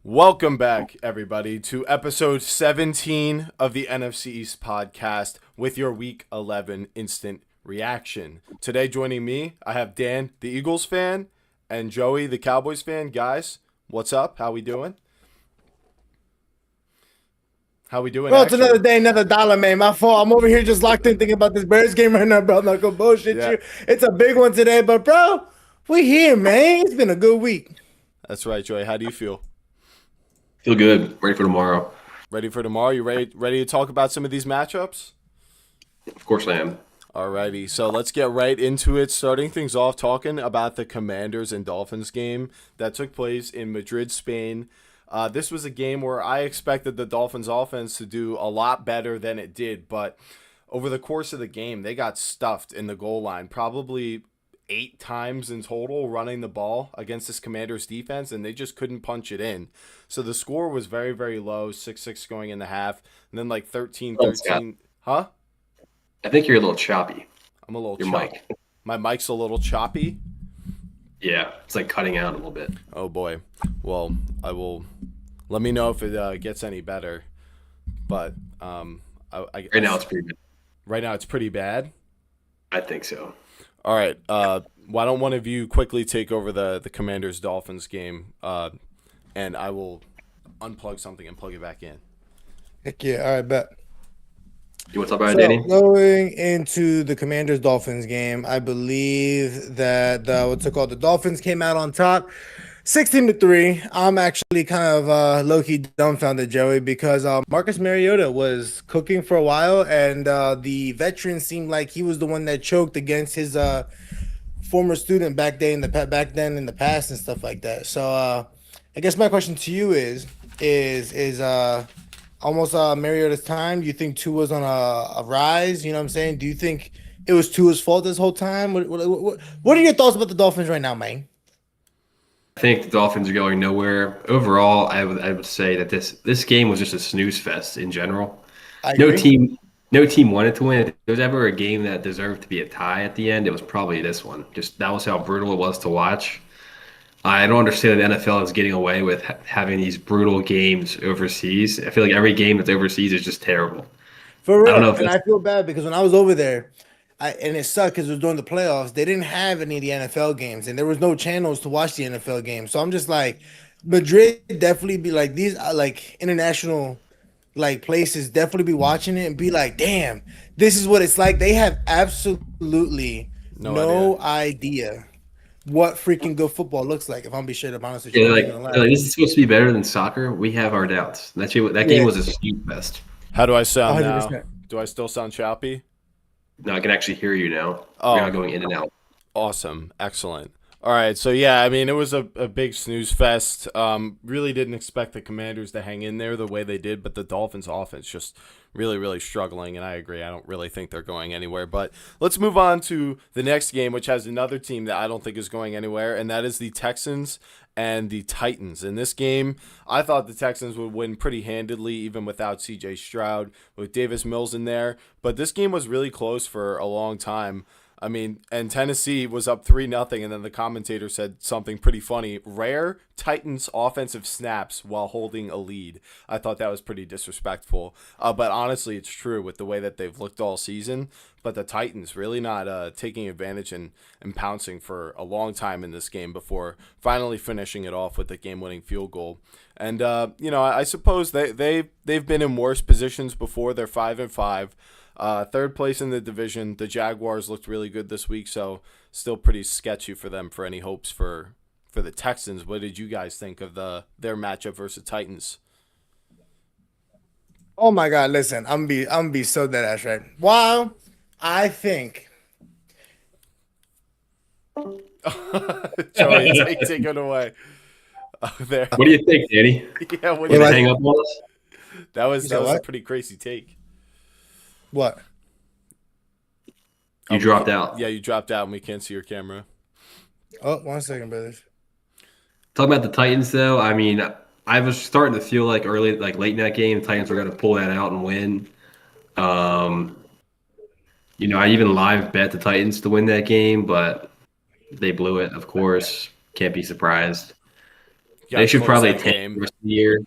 Welcome back, everybody, to episode 17 of the NFC East podcast with your Week 11 instant reaction. Today, joining me, I have Dan, the Eagles fan, and Joey, the Cowboys fan. Guys, what's up? How we doing? How we doing, Bro, it's actually? another day, another dollar, man. My fault. I'm over here just locked in thinking about this Bears game right now, bro. I'm not gonna bullshit Yeah, you. It's a big one today, but bro, we here, man. It's been a good week. that's right, Joey. How do you feel? Feel good. Ready for tomorrow. Ready for tomorrow? You ready to talk about some of these matchups? Of course I am. Alrighty, so let's get right into it. Starting things off, talking about the Commanders and Dolphins game that took place in Madrid, Spain. This was a game where I expected the Dolphins offense to do a lot better than it did, but over the course of the game, they got stuffed in the goal line, probably 8 times in total running the ball against this Commanders defense, and they just couldn't punch it in. So the score was very, very low, 6-6 going in the half, and then like 13-13. Huh? I think you're a little choppy. I'm a little Your choppy. mic. My mic's a little choppy. Yeah, it's like cutting out a little bit. Oh boy. Well, I will. Let me know if it gets any better. But Right now it's pretty good. right now it's pretty bad. I think so. All right. Why don't one of you quickly take over the Commanders Dolphins game, and I will unplug something and plug it back in. Heck yeah, all right, bet. You want to talk about So it, Danny? going into the Commanders Dolphins game, I believe that what's it called? The Dolphins came out on top, 16-3. I'm actually kind of low-key dumbfounded, Joey, because Marcus Mariota was cooking for a while, and the veteran seemed like he was the one that choked against his former student back then in the past and stuff like that. So I guess my question to you is almost Mariota's time. Do you think Tua's on a rise? You know what I'm saying? Do you think it was Tua's fault this whole time? What are your thoughts about the Dolphins right now, man? I think the Dolphins are going nowhere. Overall, I would say that this game was just a snooze fest in general. I No agree. team no team wanted to win. If there was ever a game that deserved to be a tie at the end, it was probably this one. Just that was how brutal it was to watch. I don't understand that the NFL is getting away with having these brutal games overseas. I feel like every game that's overseas is just terrible. For I don't know real. if And that's I feel bad because when I was over there, and it sucked because it was during the playoffs, they didn't have any of the NFL games and there was no channels to watch the NFL games. So I'm just like, Madrid definitely be like these like international like places definitely be watching it and be like, damn, this is what it's like. They have absolutely No idea. no idea what freaking good football looks like. If I'm be straight up honest with you, yeah, I'm not like, even gonna lie. they're like this is supposed to be better than soccer. We have our doubts. That game Yeah, was a snooze fest. How do I sound now? 100%. Do I still sound choppy? No, I can actually hear you now. You're not Oh, going in and out. awesome. Excellent. All right. So, yeah, I mean, it was a big snooze fest. Really didn't expect the Commanders to hang in there the way they did, but the Dolphins' offense just really, really struggling. And I agree. I don't really think they're going anywhere. But let's move on to the next game, which has another team that I don't think is going anywhere, and that is the Texans and the Titans. In this game, I thought the Texans would win pretty handedly, even without CJ Stroud, with Davis Mills in there. But this game was really close for a long time. I mean, and Tennessee was up 3-0, and then the commentator said something pretty funny. Rare Titans offensive snaps while holding a lead. I thought that was pretty disrespectful. But honestly, it's true with the way that they've looked all season. But the Titans really not taking advantage and pouncing for a long time in this game before finally finishing it off with the game-winning field goal. And, I suppose they've been in worse positions before. They're 5-5. Third place in the division. The Jaguars looked really good this week, so still pretty sketchy for them for any hopes for the Texans. What did you guys think of their matchup versus Titans? Oh my God, listen, I'm be so dead ass right. Wow, I think Joey, take it away. Oh, there. What do you think, Danny? Yeah, what do Want you to What? hang think? up on us? That was You that said was a what? pretty crazy take. What? You dropped out. Yeah, you dropped out and we can't see your camera. Oh, 1 second, brothers. Talking about the Titans, though, I mean, I was starting to feel like late in that game, the Titans were going to pull that out and win. Um, I even live bet the Titans to win that game, but they blew it, of course. Can't be surprised. They gotta should close probably that tank game. the rest of the year.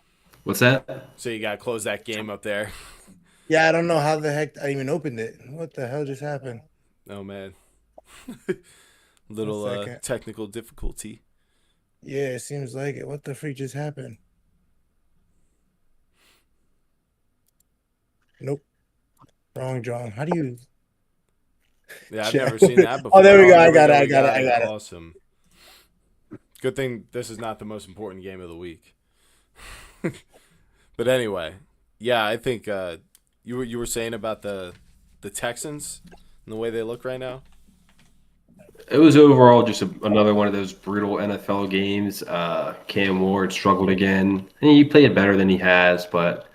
What's that? So you gotta close that game up there. Yeah, I don't know how the heck I even opened it. What the hell just happened? Oh man. 1 Little second. technical difficulty. Yeah, it seems like it. What the freak just happened? Nope. Wrong, John. How do you? Yeah, I've Shit. never seen that before. Oh, there we go. I There got it. we I got it. Awesome. Good thing this is not the most important game of the week. But anyway, yeah, I think you were saying about the Texans and the way they look right now. It was overall just another one of those brutal NFL games. Cam Ward struggled again. And he played better than he has, but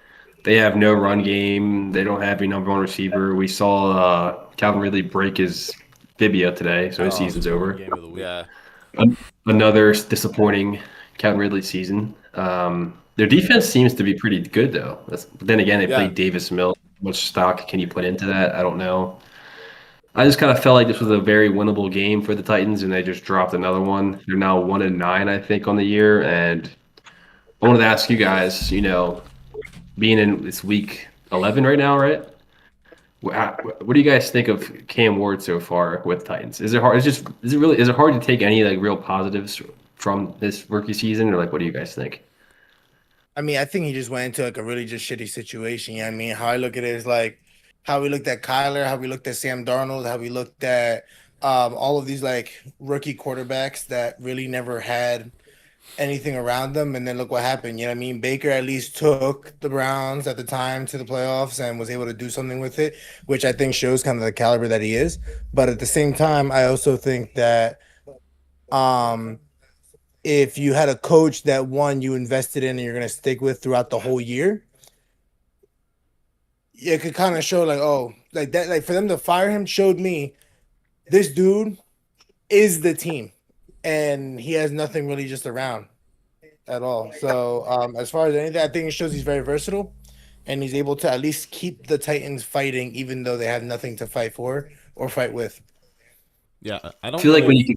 they have no run game. They don't have a number one receiver. We saw Calvin Ridley break his fibia today, so his season's over. Game of the week. Yeah. Another disappointing Calvin Ridley season. Their defense seems to be pretty good, though. But then again, they played Davis Mills. How much stock can you put into that? I don't know. I just kind of felt like this was a very winnable game for the Titans, and they just dropped another one. They're now 1-9, I think, on the year. And I wanted to ask you guys, being in this week 11 right now, right? What do you guys think of Cam Ward so far with Titans? Is it hard? Is it hard to take any real positives from this rookie season, or what do you guys think? I mean, I think he just went into a really just shitty situation. You know what I mean? How I look at it is how we looked at Kyler, how we looked at Sam Darnold, how we looked at all of these rookie quarterbacks that really never had anything around them, and then look what happened. You know what I mean? Baker at least took the Browns at the time to the playoffs and was able to do something with it, which I think shows kind of the caliber that he is. But at the same time, I also think that if you had a coach that you invested in and you're going to stick with throughout the whole year, it could kind of show that, for them to fire him showed me this dude is the team and he has nothing really just around at all. So as far as anything, I think it shows he's very versatile and he's able to at least keep the Titans fighting, even though they have nothing to fight for or fight with. Yeah, I feel like when you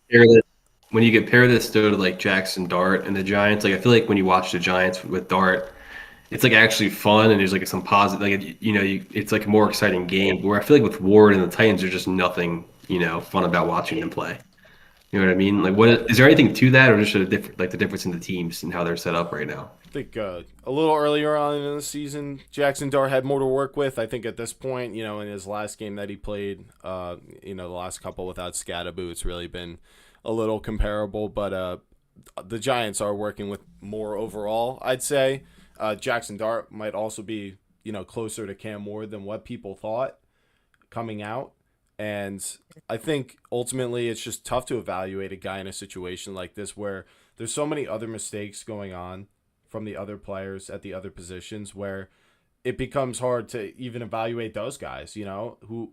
compare this to Jackson Dart and the Giants, I feel like when you watch the Giants with Dart, it's actually fun and there's some positive, it's a more exciting game. Where I feel like with Ward and the Titans, there's just nothing fun about watching them play. You know what I mean? What is there anything to that, or just the difference in the teams and how they're set up right now? I think a little earlier on in the season, Jackson Dart had more to work with. I think at this point, in his last game that he played, the last couple without Scatterboo, it's really been a little comparable. But the Giants are working with more overall, I'd say. Jackson Dart might also be, closer to Cam Ward than what people thought coming out. And I think ultimately it's just tough to evaluate a guy in a situation like this where there's so many other mistakes going on from the other players at the other positions where it becomes hard to even evaluate those guys, who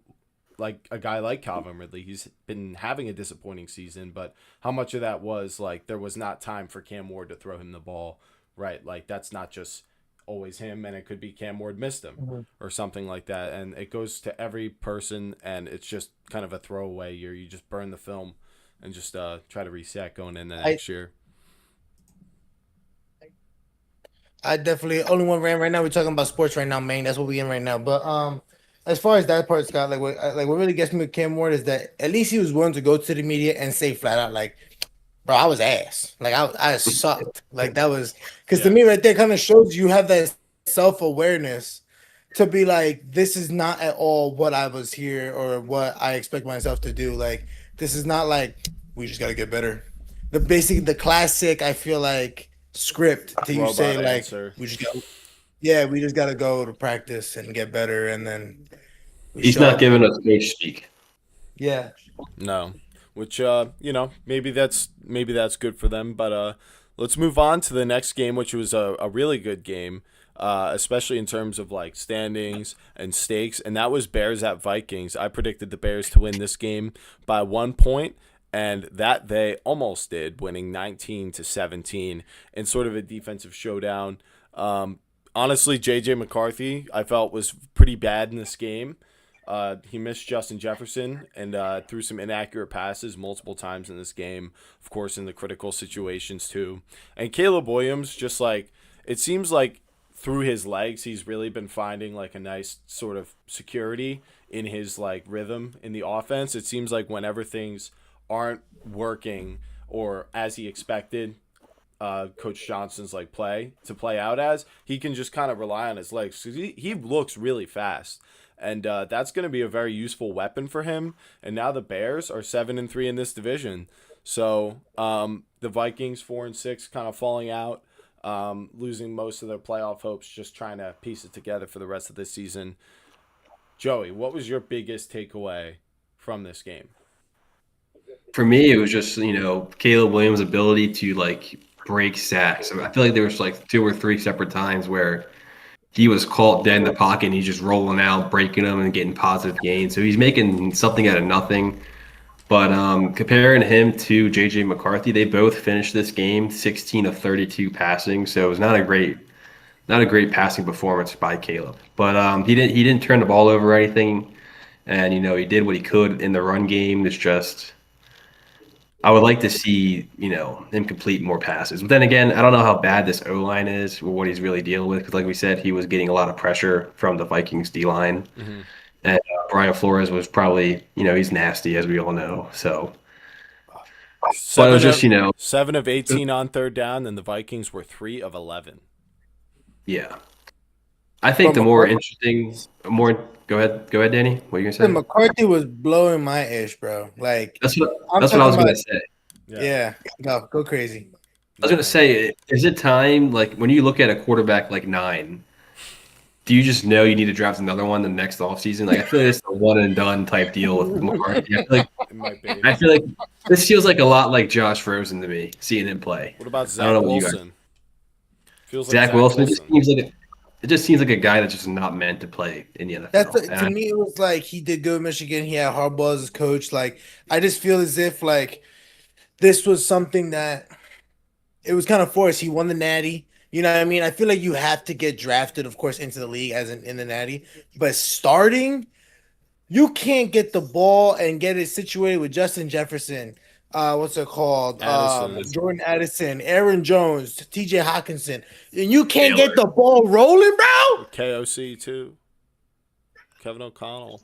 like a guy like Calvin Ridley. He's been having a disappointing season, but how much of that was there was not time for Cam Ward to throw him the ball, right? That's not just always him, and it could be Cam Ward missed him or something like that, and it goes to every person, and it's just kind of a throwaway year. You just burn the film and just try to reset going into next year. I definitely only one ran right now. We're talking about sports right now, man. That's what we in right now. But as far as that part, Scott, what really gets me with Cam Ward is that at least he was willing to go to the media and say flat out bro, I was ass. I sucked. That was because to me right there kind of shows you have that self-awareness to be this is not at all what I was here or what I expect myself to do. This is not we just gotta get better. The classic, I feel script to you say answer. we just gotta go to practice and get better, and then he's not giving us coach speak. Yeah. No. Which maybe that's good for them, but let's move on to the next game, which was a really good game, especially in terms of standings and stakes, and that was Bears at Vikings. I predicted the Bears to win this game by 1 point, and that they almost did, winning 19-17 in sort of a defensive showdown. Honestly, J.J. McCarthy, I felt, was pretty bad in this game. He missed Justin Jefferson and threw some inaccurate passes multiple times in this game. Of course, in the critical situations too. And Caleb Williams, just like it seems like through his legs, he's really been finding like a nice sort of security in his like rhythm in the offense. It seems like whenever things aren't working or as he expected, Coach Johnson's like play out as, he can just kind of rely on his legs. 'Cause he looks really fast. And that's going to be a very useful weapon for him. And now the Bears are 7-3 in this division. So the Vikings 4-6 kind of falling out, losing most of their playoff hopes, just trying to piece it together for the rest of this season. Joey, what was your biggest takeaway from this game? For me, it was just, Caleb Williams' ability to like break sacks. I feel like there was like 2 or 3 separate times where he was caught dead in the pocket and he's just rolling out, breaking them and getting positive gains. So he's making something out of nothing. But comparing him to J.J. McCarthy, they both finished this game 16 of 32 passing. So it was not a great passing performance by Caleb. But he didn't turn the ball over or anything. And, he did what he could in the run game. It's just I would like to see, him complete more passes. But then again, I don't know how bad this O-line is or what he's really dealing with. Because like we said, he was getting a lot of pressure from the Vikings D-line. Mm-hmm. And Brian Flores was probably, he's nasty, as we all know. So, but it was just, 7 of 18 on third down, and the Vikings were 3 of 11. Yeah. I think the more interesting, Go ahead, Danny. What are you gonna say? McCarthy was blowing my ish, bro. Like that's what I was gonna say. Yeah, go crazy. I was gonna say, is it time? Like when you look at a quarterback like 9, do you just know you need to draft another one the next offseason? Like I feel like it's a one and done type deal with McCarthy. I feel like this feels like a lot like Josh Rosen to me, seeing him play. What about Zach Wilson? Feels like Zach Wilson. It just seems like a guy that's just not meant to play in the NFL. To me, it was like he did good in Michigan. He had Harbaugh as his coach. Like, I just feel as if, like, this was something that it was kind of forced. He won the Natty. You know what I mean? I feel like you have to get drafted, of course, into the league as in the Natty. But starting, you can't get the ball and get it situated with Justin Jefferson. What's it called? Jordan Addison, Aaron Jones, TJ Hawkinson. And you can't get the ball rolling, bro. KOC too. Kevin O'Connell.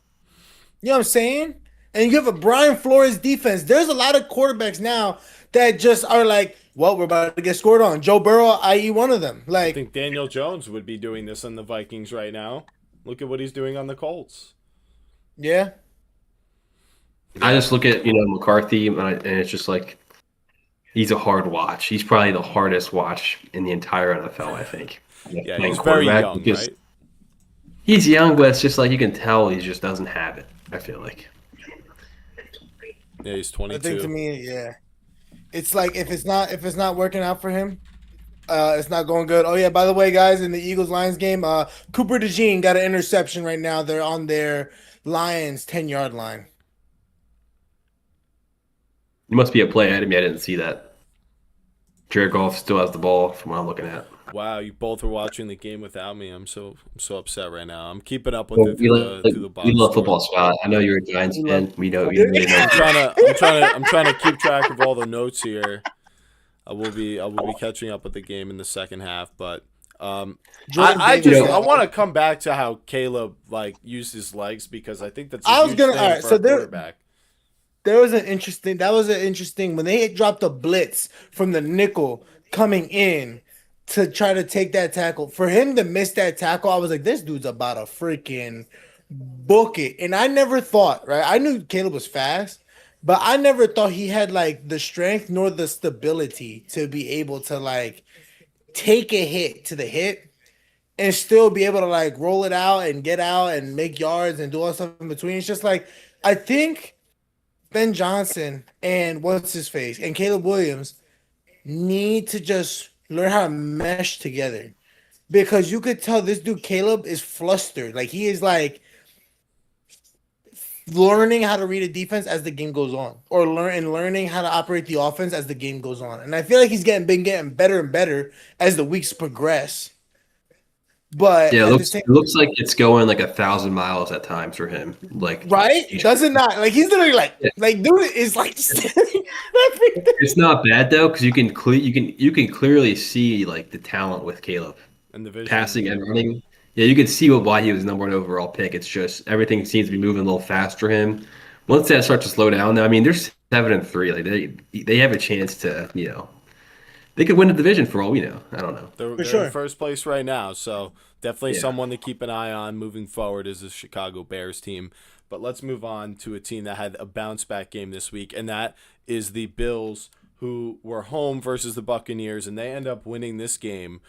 You know what I'm saying? And you have a Brian Flores defense. There's a lot of quarterbacks now that just are like, well, we're about to get scored on. Joe Burrow, i.e. one of them. Like, I think Daniel Jones would be doing this on the Vikings right now. Look at what he's doing on the Colts. Yeah. I just look at, McCarthy, and it's just like he's a hard watch. He's probably the hardest watch in the entire NFL, I think. Yeah, he's very young, right? He's young, but it's just like you can tell he just doesn't have it, I feel like. Yeah, he's 22. I think to me, yeah. It's like if it's not working out for him, it's not going good. Oh, yeah, by the way, guys, in the Eagles-Lions game, Cooper DeJean got an interception right now. They're on their Lions 10-yard line. You must be a play ahead of me. I didn't see that. Jared Goff still has the ball from what I'm looking at. Wow, you both are watching the game without me. I'm so upset right now. I'm keeping up with it through the box. We love football, Scott. I know you're a Giants fan. We know. I'm trying to keep track of all the notes here. I will be catching up with the game in the second half, but I want to come back to how Caleb used his legs because I think that's a huge thing for a quarterback. That was an interesting when they dropped a blitz from the nickel coming in to try to take that tackle. For him to miss that tackle, I was like, this dude's about to freaking book it. And I never thought, right? I knew Caleb was fast, but I never thought he had the strength nor the stability to be able to take a hit to the hip and still be able to roll it out and get out and make yards and do all stuff in between. It's just I think Ben Johnson and what's-his-face and Caleb Williams need to just learn how to mesh together because you could tell this dude Caleb is flustered. He is learning how to read a defense as the game goes on or learning how to operate the offense as the game goes on. And I feel like he's been getting better and better as the weeks progress. But Yeah, at the same it looks like it's going like 1,000 miles at times for him. Like, right? Does it not? Like he's literally Yeah. like dude is like standing everything. it's not bad though because you can clearly see like the talent with Caleb And the vision. passing and running. Yeah, you can see why he was number 1 overall pick. It's just everything seems to be moving a little fast for him. Once that starts to slow down, though, I mean, they're 7-3. Like they have a chance to, they could win the division for all we know. I don't know. They're sure. in first place right now, so definitely Yeah. someone to keep an eye on moving forward is the Chicago Bears team. But let's move on to a team that had a bounce back game this week, and that is the Bills, who were home versus the Buccaneers, and they end up winning this game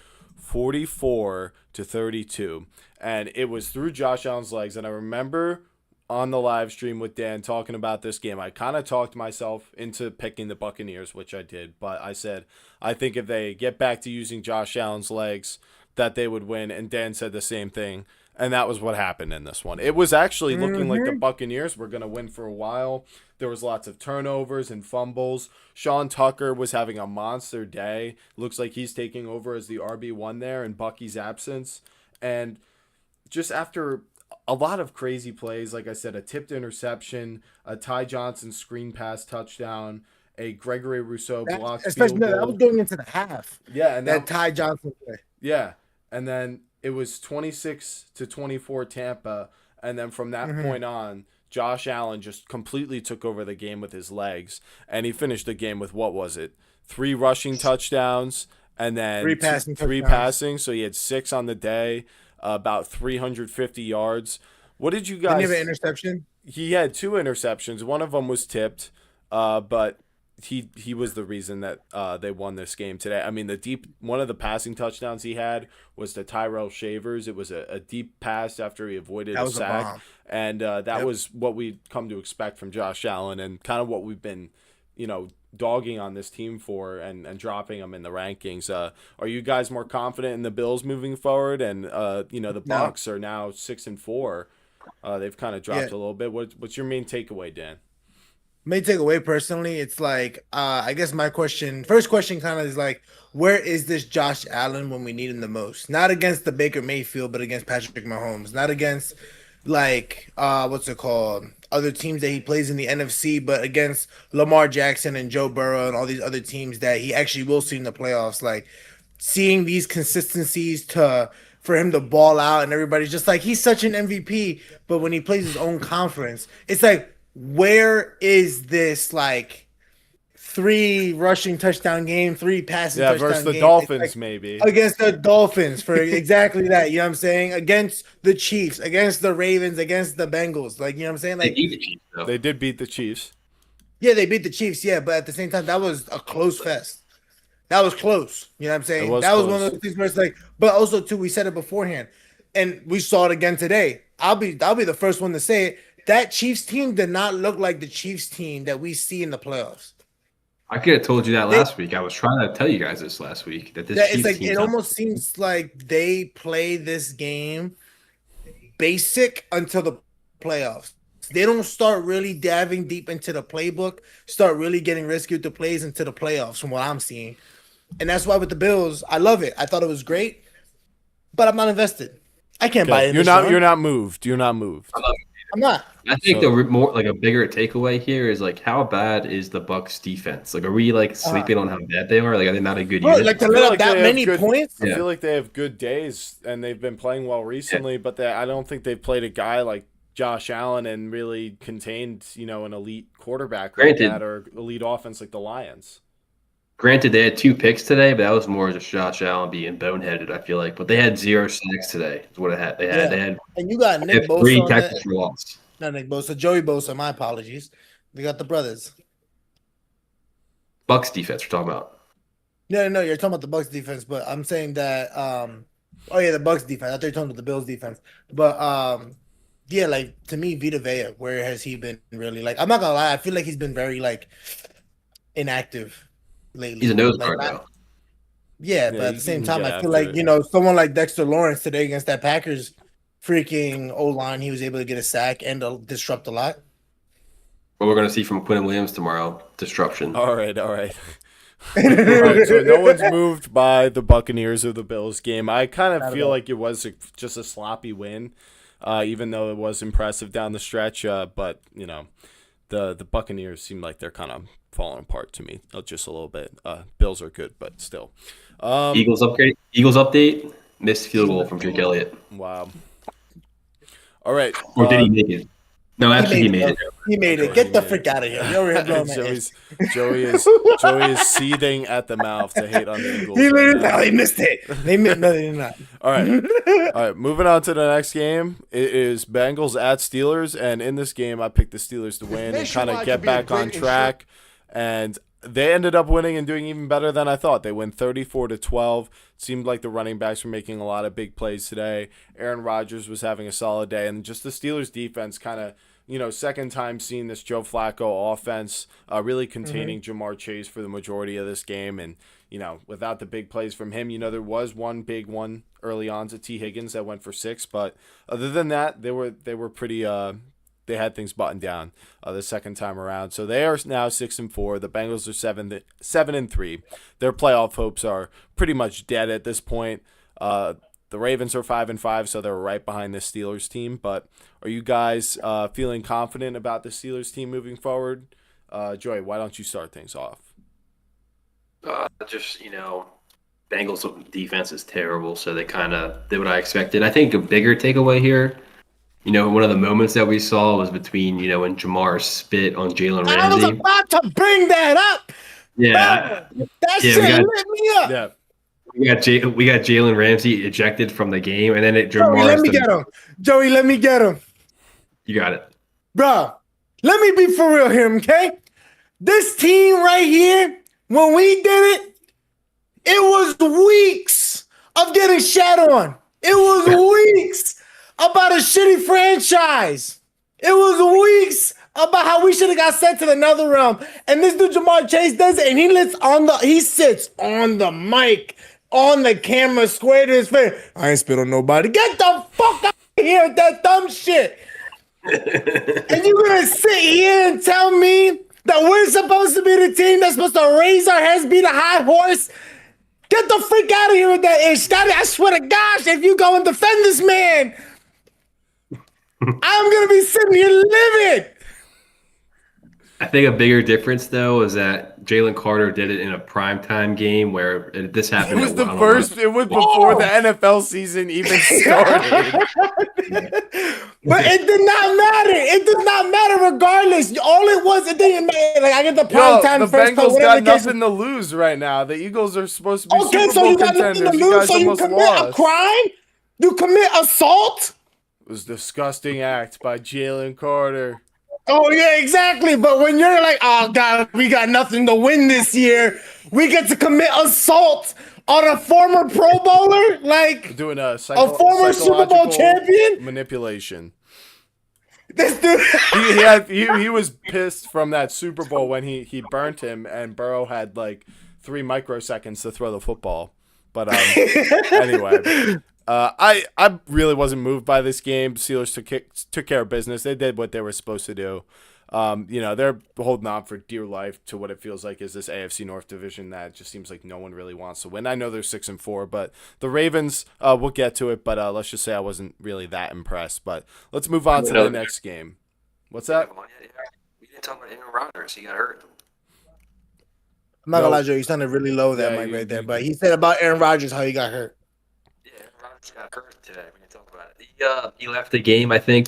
44-32. And it was through Josh Allen's legs. And I remember on the live stream with Dan talking about this game, I kind of talked myself into picking the Buccaneers, which I did. But I said, I think if they get back to using Josh Allen's legs, that they would win. And Dan said the same thing. And that was what happened in this one. It was actually looking like the Buccaneers were going to win for a while. There was lots of turnovers and fumbles. Sean Tucker was having a monster day. Looks like he's taking over as the RB1 there in Bucky's absence. And just after a lot of crazy plays, like I said, a tipped interception, a Ty Johnson screen pass touchdown, a Gregory Rousseau blocked field Especially goal. that was going into the half. Yeah, and That Ty Johnson play. yeah, and then it was 26-24 Tampa, and then from that point on, Josh Allen just completely took over the game with his legs, and he finished the game with, what was it, 3 rushing touchdowns, and then 3 passing three touchdowns. passing, so he had 6 on the day, about 350 yards. What did you Didn't guys? he have an interception? He had 2 interceptions. One of them was tipped, but he was the reason that they won this game today. I mean, one of the passing touchdowns he had was to Tyrell Shavers. It was a deep pass after he avoided a sack, bomb. and that was what we'd come to expect from Josh Allen, and kind of what we've been, dogging on this team for and dropping them in the rankings. Are you guys more confident in the Bills moving forward? And the Bucks are now 6-4. They've kind of dropped a little bit. What's your main takeaway, Dan? May take away personally, it's like I guess my first question kind of is like, where is this Josh Allen when we need him the most? Not against the Baker Mayfield, but against Patrick Mahomes. Not against like what's it called? Other teams that he plays in the NFC, but against Lamar Jackson and Joe Burrow and all these other teams that he actually will see in the playoffs. Like seeing these consistencies for him to ball out, and everybody's just like, he's such an MVP, but when he plays his own conference, it's like, where is this like 3 rushing touchdown game, 3 passing touchdown versus the game? Dolphins, like, maybe. Against the Dolphins for exactly that, you know what I'm saying? Against the Chiefs, against the Ravens, against the Bengals. Like, you know what I'm saying? Like, They beat the Chiefs, though. They did beat the Chiefs. yeah, they beat the Chiefs, yeah, but at the same time, that was a close fest. That was close. You know what I'm saying? Was that was close. one of those things where it's like, but also too, we said it beforehand, and we saw it again today. I'll be the first one to say it. That Chiefs team did not look like the Chiefs team that we see in the playoffs. I could have told you that last week. I was trying to tell you guys this last week that this It's Chiefs like team's it not- almost seems like they play this game basic until the playoffs. They don't start really diving deep into the playbook, start really getting risky with the plays into the playoffs from what I'm seeing. And that's why with the Bills, I love it. I thought it was great, but I'm not invested. I can't buy it. You're not moved. You're not moved. I'm not. I think the more like a bigger takeaway here is like how bad is the Bucks defense? Like, are we like sleeping on how bad they are? Like, are they not a good Bro, unit? like to I feel let up like that they have many good- points. I feel like they have good days, and they've been playing well recently, but I don't think they've played a guy like Josh Allen and really contained, an elite quarterback like Granted. that or elite offense like the Lions. Granted, they had 2 picks today, but that was more just Josh Allen being boneheaded. I feel like, but they had 0 sacks today. Is what it had. They had And you got they Nick had Bosa. 3 on tackles that. for loss. Not Nick Bosa, Joey Bosa. My apologies. We got the brothers. Bucks defense we're talking about. No, you're talking about the Bucks defense, but I'm saying that the Bucks defense. I thought you were talking about the Bills defense. But yeah, like to me, Vita Vea, where has he been really? Like, I'm not gonna lie, I feel like he's been very like inactive lately. He's a nose Like, guard not- now. Yeah, but Yeah, at the same you time, can I get feel after like, it. someone like Dexter Lawrence today against that Packers freaking O-line, he was able to get a sack and disrupt a lot. What we're gonna see from Quinn Williams tomorrow, disruption. All right. All right, so no one's moved by the Buccaneers or the Bills game. I kind of feel like it was just a sloppy win, even though it was impressive down the stretch. But the Buccaneers seem like they're kind of falling apart to me just a little bit. Bills are good, but still. Eagles upgrade. Eagles update. Missed field goal from Jake Elliott. Wow. All right. Or did he make it? No, actually he made it. He made it. Get the frick out of here. You're here blowing my ass. Joey is seething at the mouth to hate on the Eagles. He missed it. No, they did not. All right. Moving on to the next game. It is Bengals at Steelers, and in this game, I picked the Steelers to win and kind of get back on track. And they ended up winning and doing even better than I thought. They win 34-12. It seemed like the running backs were making a lot of big plays today. Aaron Rodgers was having a solid day, and just the Steelers defense kind of, second time seeing this Joe Flacco offense really containing Jamar Chase for the majority of this game. And, without the big plays from him, there was one big one early on to T. Higgins that went for 6. But other than that, they were pretty they had things buttoned down the second time around. So they are now 6-4. The Bengals are 7-3. Their playoff hopes are pretty much dead at this point. The Ravens are 5-5, so they're right behind the Steelers team. But are you guys feeling confident about the Steelers team moving forward? Joy, why don't you start things off? Bengals defense is terrible, so they kind of did what I expected. I think a bigger takeaway here, one of the moments that we saw was between, when Jamar spit on Jalen Ramsey. I was about to bring that up. Yeah. That shit lit me up. Yeah. We got Jalen Ramsey ejected from the game, and then Joey, let me get him. Joey, let me get him. You got it. Bro, let me be for real here, okay? This team right here, when we did it, it was weeks of getting shat on. It was weeks about a shitty franchise. It was weeks about how we should have got sent to another realm. And this dude Jamar Chase does it, and he sits on the mic, on the camera, square to his face. I ain't spit on nobody. Get the fuck out of here with that dumb shit. And you're gonna sit here and tell me that we're supposed to be the team that's supposed to raise our heads, be the high horse? Get the freak out of here with that ish. I swear to gosh, if you go and defend this man, I'm going to be sitting here livid. I think a bigger difference, though, is that Jalen Carter did it in a primetime game where this happened. It was it was before the NFL season even started. But it did not matter. It did not matter regardless. All it was, it didn't matter. Like, I get the primetime the first. Bengals got nothing to lose right now. The Eagles are supposed to be Super Bowl you got nothing contenders. to You lose, guys so you almost commit lost. a crime? You commit assault? It was a disgusting act by Jalen Carter. Oh, yeah, exactly. But when you're like, oh, God, we got nothing to win this year, we get to commit assault on a former Pro Bowler? Like, doing a former Super Bowl champion? Manipulation. This dude. He was pissed from that Super Bowl when he burnt him, and Burrow had like 3 microseconds to throw the football. But anyway. I really wasn't moved by this game. Steelers took care of business. They did what they were supposed to do. They're holding on for dear life to what it feels like is this AFC North division that just seems like no one really wants to win. I know they're 6-4, but the Ravens, we'll get to it. But let's just say I wasn't really that impressed. But let's move on to the next game. What's that? We didn't talk about Aaron Rodgers. He got hurt. I'm not gonna lie, Joe. You sounded really low there, Mike, right there. But he said about Aaron Rodgers how he got hurt. Got hurt today. We can talk about it. He left the game, I think,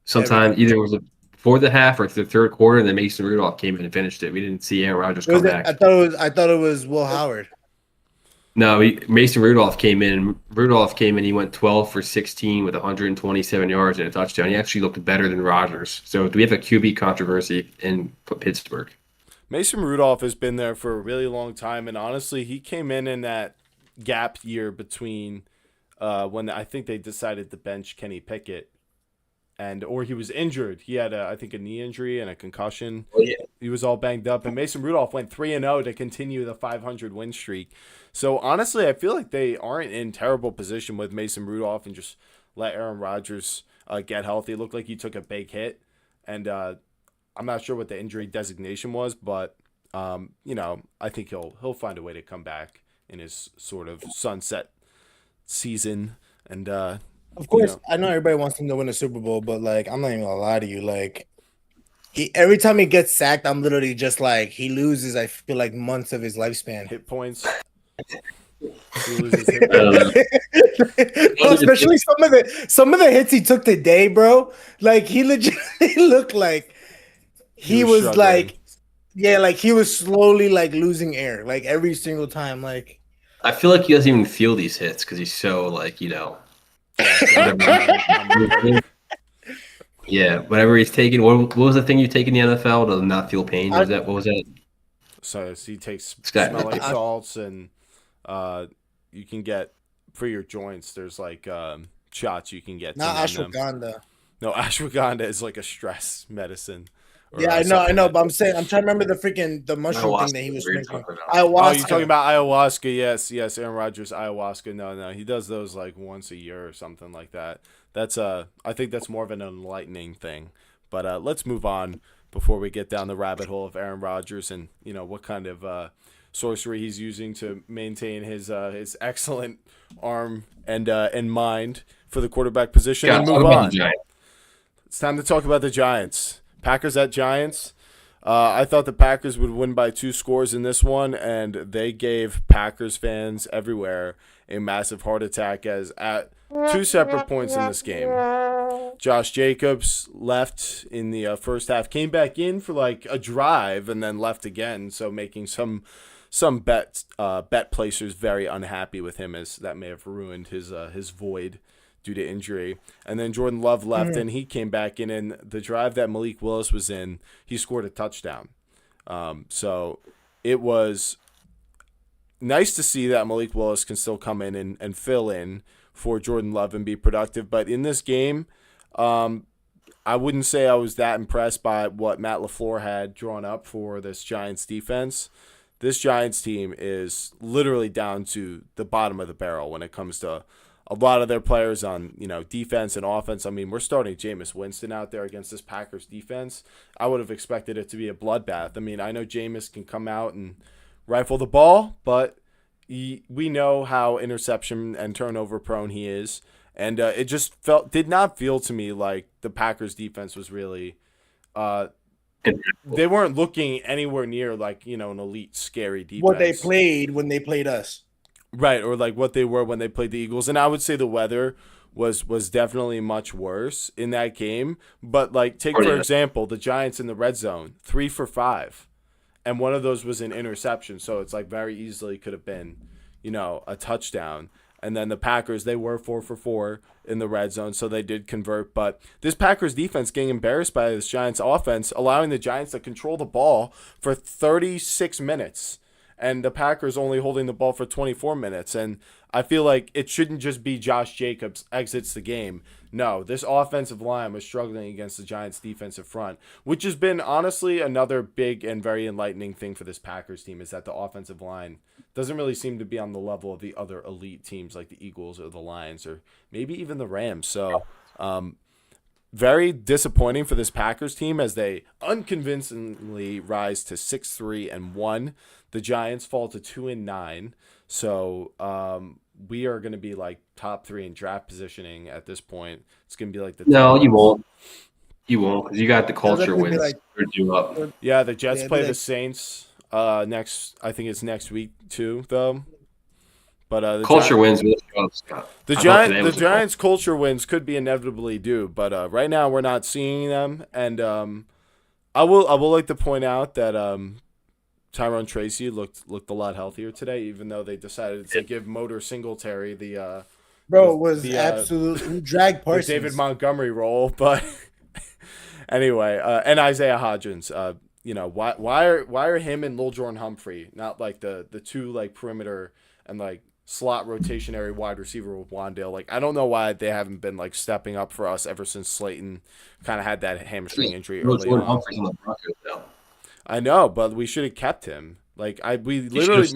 sometime either it was before the half or the third quarter, and then Mason Rudolph came in and finished it. We didn't see Aaron Rodgers come back. I thought it was Will Howard. No, Mason Rudolph came in. He went 12 for 16 with 127 yards and a touchdown. He actually looked better than Rodgers. So do we have a QB controversy in Pittsburgh? Mason Rudolph has been there for a really long time, and honestly, he came in that gap year between when I think they decided to bench Kenny Pickett, or he was injured. He had, I think, a knee injury and a concussion. Oh, yeah. He was all banged up, and Mason Rudolph went 3-0 to continue the 500 win streak. So honestly, I feel like they aren't in terrible position with Mason Rudolph and just let Aaron Rodgers get healthy. It looked like he took a big hit, and I'm not sure what the injury designation was, but I think he'll find a way to come back in his sort of sunset season. And Of course, I know everybody wants him to win a Super Bowl, but like, I'm not even gonna lie to you. Like, every time he gets sacked, I'm literally just like, he loses. I feel like months of his lifespan. hit points. He loses hit I don't points. know. Bro, especially some of the hits he took today, bro. Like, he legitimately looked like he was struggling. like, yeah, like he was slowly like losing air, like every single time. Like, I feel like he doesn't even feel these hits because he's so like yeah. Whatever he's taking. What was the thing you take in the NFL to not feel pain? What was that? So he takes Scott. smelling salts, and you can get for your joints. There's like shots you can get. not to numb them. ashwagandha. No, ashwagandha is like a stress medicine. Yeah, I know, but I'm saying I'm trying to remember the mushroom thing that he was drinking. Ayahuasca. Oh, you're talking about ayahuasca? Yes, Aaron Rodgers ayahuasca. No, he does those like once a year or something like that. That's I think that's more of an enlightening thing. But let's move on before we get down the rabbit hole of Aaron Rodgers and what kind of sorcery he's using to maintain his excellent arm and mind for the quarterback position. And move on. It's time to talk about the Giants. Packers at Giants. I thought the Packers would win by 2 scores in this one, and they gave Packers fans everywhere a massive heart attack as at 2 separate points in this game. Josh Jacobs left in the first half, came back in for like a drive, and then left again, so making some bet placers very unhappy with him, as that may have ruined his void due to injury. And then Jordan Love left, and he came back in. And the drive that Malik Willis was in, he scored a touchdown. So it was nice to see that Malik Willis can still come in and fill in for Jordan Love and be productive. But in this game, I wouldn't say I was that impressed by what Matt LaFleur had drawn up for this Giants defense. This Giants team is literally down to the bottom of the barrel when it comes to a lot of their players on, defense and offense. I mean, we're starting Jameis Winston out there against this Packers defense. I would have expected it to be a bloodbath. I mean, I know Jameis can come out and rifle the ball, but we know how interception and turnover prone he is. And it just did not feel to me like the Packers defense was really they weren't looking anywhere near like, an elite scary defense. What they played when they played us. Right, or like what they were when they played the Eagles. And I would say the weather was definitely much worse in that game. But like take for example, the Giants in the red zone, 3 for 5. And one of those was an interception, so it's like very easily could have been, a touchdown. And then the Packers, they were 4 for 4 in the red zone, so they did convert. But this Packers defense getting embarrassed by this Giants offense, allowing the Giants to control the ball for 36 minutes. And the Packers only holding the ball for 24 minutes. And I feel like it shouldn't just be Josh Jacobs exits the game. No, this offensive line was struggling against the Giants' defensive front, which has been honestly another big and very enlightening thing for this Packers team, is that the offensive line doesn't really seem to be on the level of the other elite teams like the Eagles or the Lions or maybe even the Rams. So very disappointing for this Packers team as they unconvincingly rise to 6-3-1. The Giants fall to 2-9. So we are going to be like top 3 in draft positioning at this point. It's going to be like the you won't. You won't, because you got the culture wins. Yeah, the Jets play the Saints next. I think it's next week too, though. But the culture wins. The Giants' culture wins could be inevitably due, but right now we're not seeing them. And I will like to point out that Tyrone Tracy looked a lot healthier today, even though they decided to give Motor Singletary the absolutely dragged Parsons. The David Montgomery role. But anyway, and Isaiah Hodgins. Why are him and Lil Jordan Humphrey not like the two like perimeter and like slot rotationary wide receiver with Wandale? Like, I don't know why they haven't been like stepping up for us ever since Slayton kind of had that hamstring injury early on. Humphrey's on the Broncos now. I know, but we should have kept him. Like we literally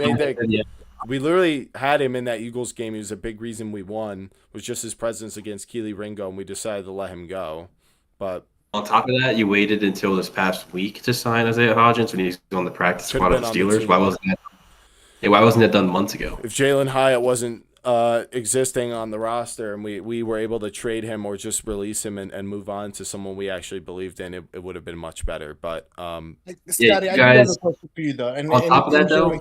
had him in that Eagles game. He was a big reason we won. Was just his presence against Keely Ringo, and we decided to let him go. But On top of that, you waited until this past week to sign Isaiah Hodgins when he's on the practice Could have squad of been the on the Steelers. team. Why wasn't that done months ago? If Jalen Hyatt wasn't existing on the roster and we were able to trade him or just release him and move on to someone we actually believed in, it would have been much better. But Scotty, you I do have a guys. question for you though. On top of that, Joey,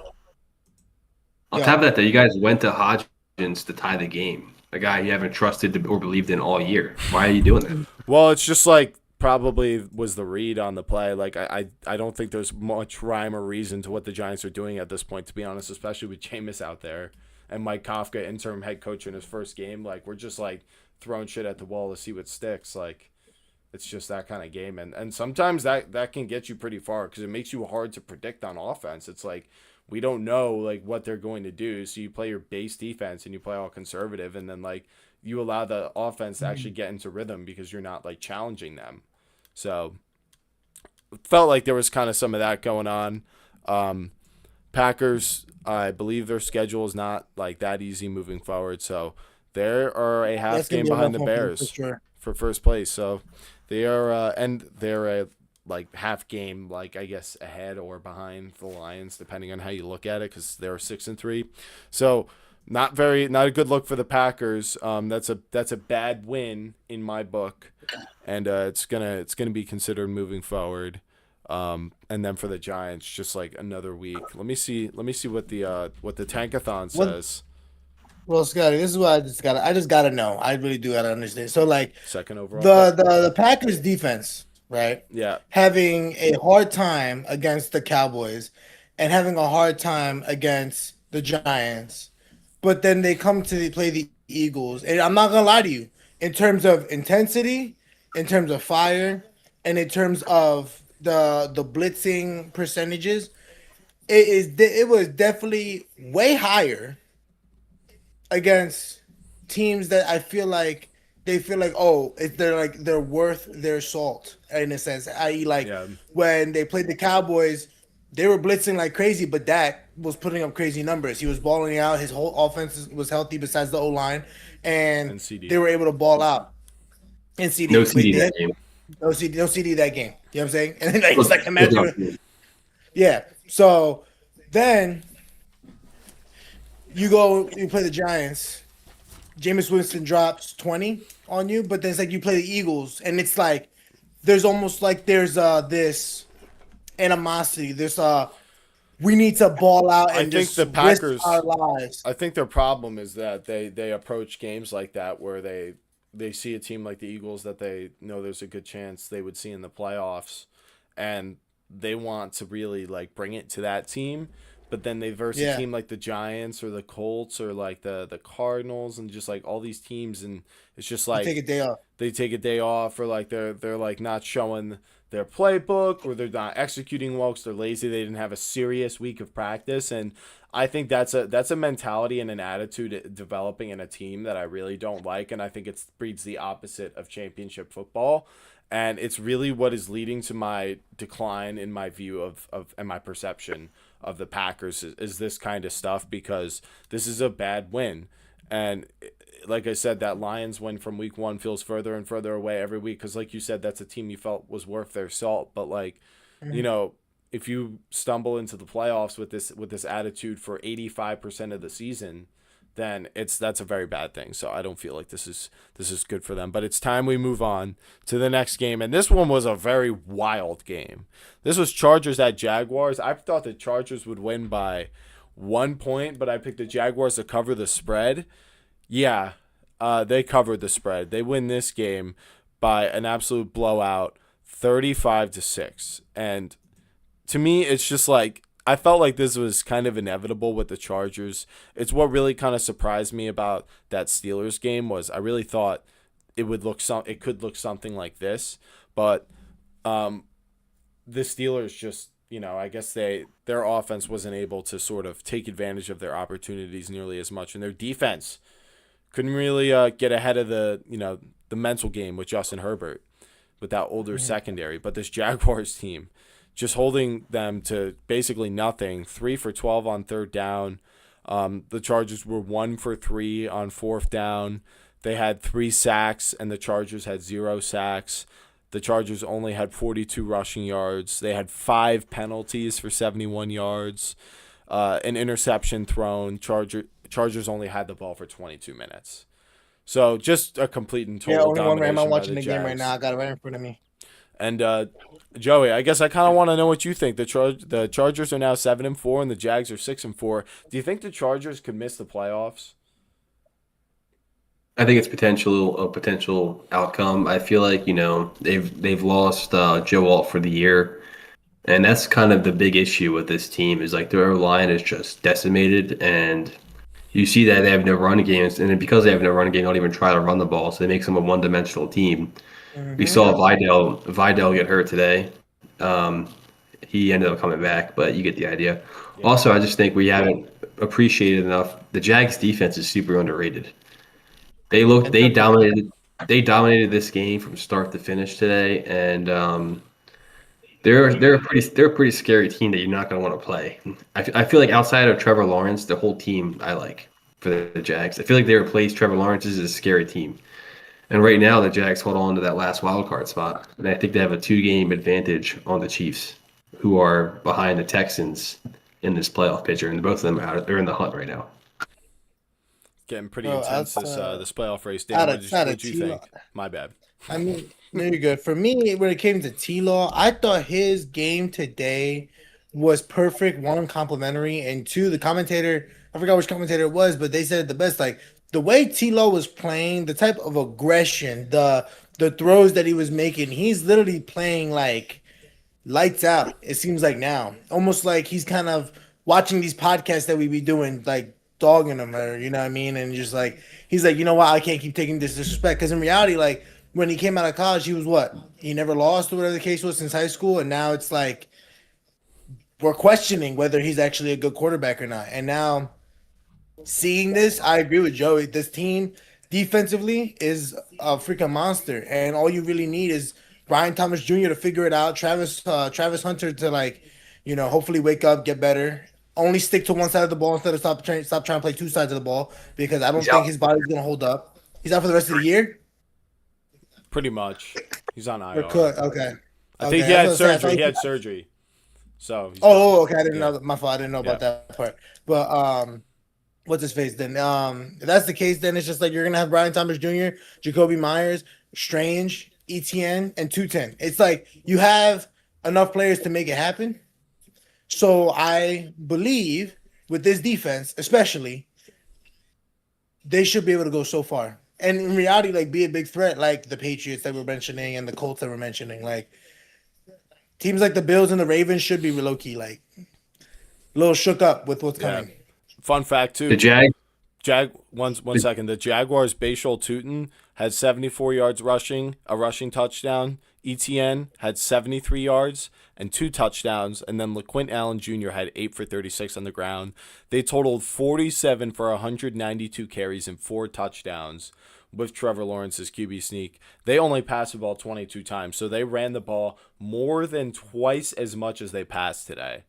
you guys went to Hodgins to tie the game. A guy you haven't trusted or believed in all year. Why are you doing that? well, it's just like probably was the read on the play. Like I don't think there's much rhyme or reason to what the Giants are doing at this point, to be honest, especially with Jameis out there and Mike Kafka, interim head coach in his first game. Like we're just like throwing shit at the wall to see what sticks. Like it's just that kind of game, and sometimes that can get you pretty far because it makes you hard to predict on offense. It's like we don't know like what they're going to do, so you play your base defense and you play all conservative, and then like you allow the offense to actually get into rhythm because you're not like challenging them. So felt like there was kind of some of that going on. Packers, I believe their schedule is not like that easy moving forward, so they are a half game behind the Bears for first place. So they are and they're a like half game, like I guess ahead or behind the Lions, depending on how you look at it, because they're 6-3. So not a good look for the Packers. That's a bad win in my book, and it's gonna be considered moving forward. And then for the Giants, just like another week. Let me see what the Tankathon says. Well, Scotty, this is what I just gotta know. I really do gotta understand. So like Second overall. The Packers defense, right? Yeah. Having a hard time against the Cowboys and having a hard time against the Giants. But then they come to play the Eagles. And I'm not gonna lie to you, in terms of intensity, in terms of fire, and in terms of the blitzing percentages, it was definitely way higher against teams that I feel like they're worth their salt in a sense. I.e., when they played the Cowboys, they were blitzing like crazy, but Dak was putting up crazy numbers. He was balling out. His whole offense was healthy besides the O-line, and they were able to ball out. And CD, no CD that game. No CD that game. You know what I'm saying? And then it's like imagine. Yeah. So then you play the Giants. Jameis Winston drops 20 on you, but then it's like you play the Eagles, and it's like there's almost like there's this animosity. There's we need to ball out and just the Packers risk our lives. I think their problem is that they approach games like that where they see a team like the Eagles that they know there's a good chance they would see in the playoffs, and they want to really like bring it to that team. But then they verse a team like the Giants or the Colts or like the Cardinals and just like all these teams, and it's just like they take a day off or like they're like not showing their playbook or they're not executing well because they're lazy. They didn't have a serious week of practice, and I think that's a mentality and an attitude developing in a team that I really don't like, and I think it breeds the opposite of championship football. And it's really what is leading to my decline in my view of and my perception of the Packers is this kind of stuff, because this is a bad win. And like I said, that Lions win from week 1 feels further and further away every week because, like you said, that's a team you felt was worth their salt. But, like, you know, if you stumble into the playoffs with this attitude for 85% of the season, then that's a very bad thing. So I don't feel like this is good for them. But it's time we move on to the next game. And this one was a very wild game. This was Chargers at Jaguars. I thought the Chargers would win by 1 point, but I picked the Jaguars to cover the spread. Yeah, they covered the spread. They win this game by an absolute blowout, 35-6. And to me, it's just like, I felt like this was kind of inevitable with the Chargers. It's what really kind of surprised me about that Steelers game was I really thought it could look something like this, but the Steelers just, you know, I guess their offense wasn't able to sort of take advantage of their opportunities nearly as much, and their defense couldn't really get ahead of the mental game with Justin Herbert with that older secondary. But this Jaguars team, just holding them to basically nothing, 3 for 12 on third down. The Chargers were 1 for 3 on 4th down. They had 3 sacks, and the Chargers had 0 sacks. The Chargers only had 42 rushing yards. They had 5 penalties for 71 yards. An interception thrown. Chargers only had the ball for 22 minutes. So just a complete and total only one Ram. domination I'm by watching the game right Jags. now. I got it right in front of me. And Joey, I guess I kind of want to know what you think. The Chargers are now 7-4, and the Jags are 6-4. Do you think the Chargers could miss the playoffs? I think it's a potential outcome. I feel like they've lost Joe Alt for the year, and that's kind of the big issue with this team is like their line is just decimated, and you see that they have no run games, and then because they have no run game, they don't even try to run the ball, so they make them a one-dimensional team. We saw Vidal get hurt today. He ended up coming back, but you get the idea. Yeah. Also, I just think we haven't appreciated enough. The Jags defense is super underrated. They dominated this game from start to finish today, and they're a pretty scary team that you're not going to want to play. I feel like outside of Trevor Lawrence, the whole team I like for the Jags. I feel like they replaced Trevor Lawrence as a scary team. And right now, the Jags hold on to that last wild card spot, and I think they have a 2-game advantage on the Chiefs, who are behind the Texans in this playoff picture, and both of them are in the hunt right now. Getting pretty intense this playoff race. Dan, what did you think? My bad. I mean, very good. For me, when it came to T-Law, I thought his game today was perfect. One, complimentary, and two, the commentator, I forgot which commentator it was, but they said it the best. Like, the way T-Law was playing, the type of aggression, the throws that he was making, he's literally playing like lights out, it seems like now. Almost like he's kind of watching these podcasts that we be doing, like dogging him, or you know what I mean? And just like, he's like, you know what, I can't keep taking this disrespect. Because in reality, like, when he came out of college, he was what? He never lost or whatever the case was since high school. And now it's like, we're questioning whether he's actually a good quarterback or not. And now, seeing this, I agree with Joey. This team defensively is a freaking monster, and all you really need is Brian Thomas Jr. to figure it out. Travis Hunter to, like, hopefully wake up, get better. Only stick to one side of the ball instead of stop trying to play two sides of the ball, because I don't think his body's gonna hold up. He's out for the rest of the year. Pretty much, he's on IR. Okay. I think he had surgery. He had surgery. So. Okay. I didn't know. My fault. I didn't know about that part. But what's his face then? If that's the case, then it's just like you're gonna have Brian Thomas Jr., Jacoby Myers, Strange, ETN, and 210. It's like you have enough players to make it happen. So I believe with this defense, especially, they should be able to go so far. And in reality, like, be a big threat, like the Patriots that we're mentioning and the Colts that we're mentioning. Like, teams like the Bills and the Ravens should be low key, like, a little shook up with what's coming. Fun fact too. The one second. The Jaguars' Bashal Tutin had 74 yards rushing, a rushing touchdown. ETN had 73 yards and 2 touchdowns, and then LaQuint Allen Jr. had 8 for 36 on the ground. They totaled 47 for 192 carries and 4 touchdowns with Trevor Lawrence's QB sneak. They only passed the ball 22 times, so they ran the ball more than twice as much as they passed today.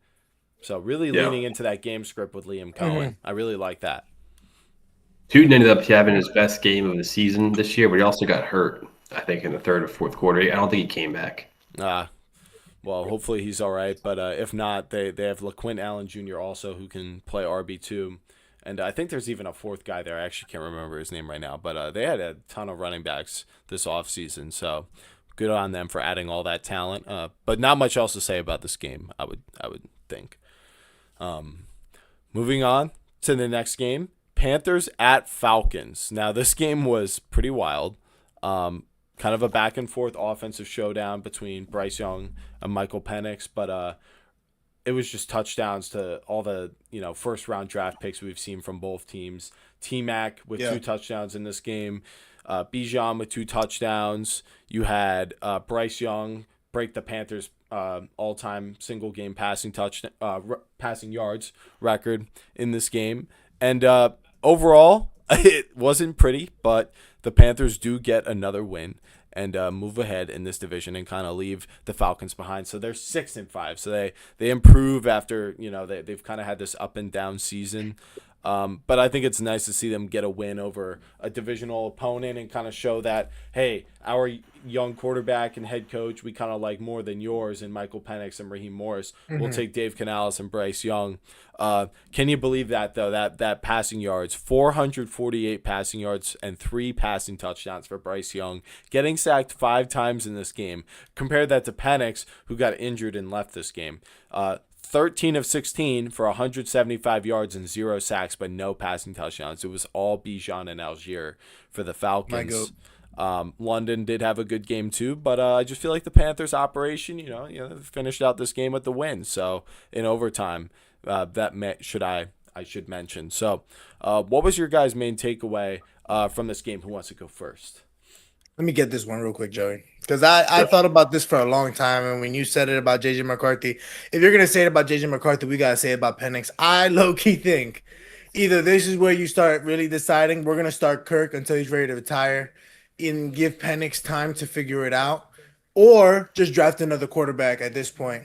So really leaning into that game script with Liam Cohen. Mm-hmm. I really like that. Tootin ended up having his best game of the season this year, but he also got hurt, I think, in the third or fourth quarter. I don't think he came back. Well, hopefully he's all right. But if not, they have LaQuint Allen Jr. also, who can play RB2. And I think there's even a fourth guy there. I actually can't remember his name right now. But they had a ton of running backs this offseason. So good on them for adding all that talent. But not much else to say about this game, I would think. Moving on to the next game, Panthers at Falcons. Now, this game was pretty wild. Kind of a back and forth offensive showdown between Bryce Young and Michael Penix, but it was just touchdowns to all the first round draft picks we've seen from both teams. T-Mac with 2 touchdowns in this game, Bijan with 2 touchdowns. You had Bryce Young break the Panthers' all-time single-game passing yards record in this game. And overall, it wasn't pretty, but the Panthers do get another win and move ahead in this division and kind of leave the Falcons behind. So they're 6-5. So they improve after they've kind of had this up and down season. But I think it's nice to see them get a win over a divisional opponent and kind of show that, hey, our young quarterback and head coach we kind of like more than yours and Michael Penix and Raheem Morris. We'll take Dave Canales and Bryce Young. Can you believe that, though, that passing yards, 448 passing yards and 3 passing touchdowns for Bryce Young, getting sacked 5 times in this game. Compare that to Penix, who got injured and left this game. 13 of 16 for 175 yards and 0 sacks, but no passing touchdowns. It was all Bijan and Algier for the Falcons. London did have a good game too, but I just feel like the Panthers operation, finished out this game with the win. So in overtime, I should mention. So, what was your guys' main takeaway from this game? Who wants to go first? Let me get this one real quick, Joey, because I thought about this for a long time. And when you said it about JJ McCarthy, if you're going to say it about JJ McCarthy, we got to say it about Penix. I low-key think either this is where you start really deciding we're going to start Kirk until he's ready to retire and give Penix time to figure it out, or just draft another quarterback at this point.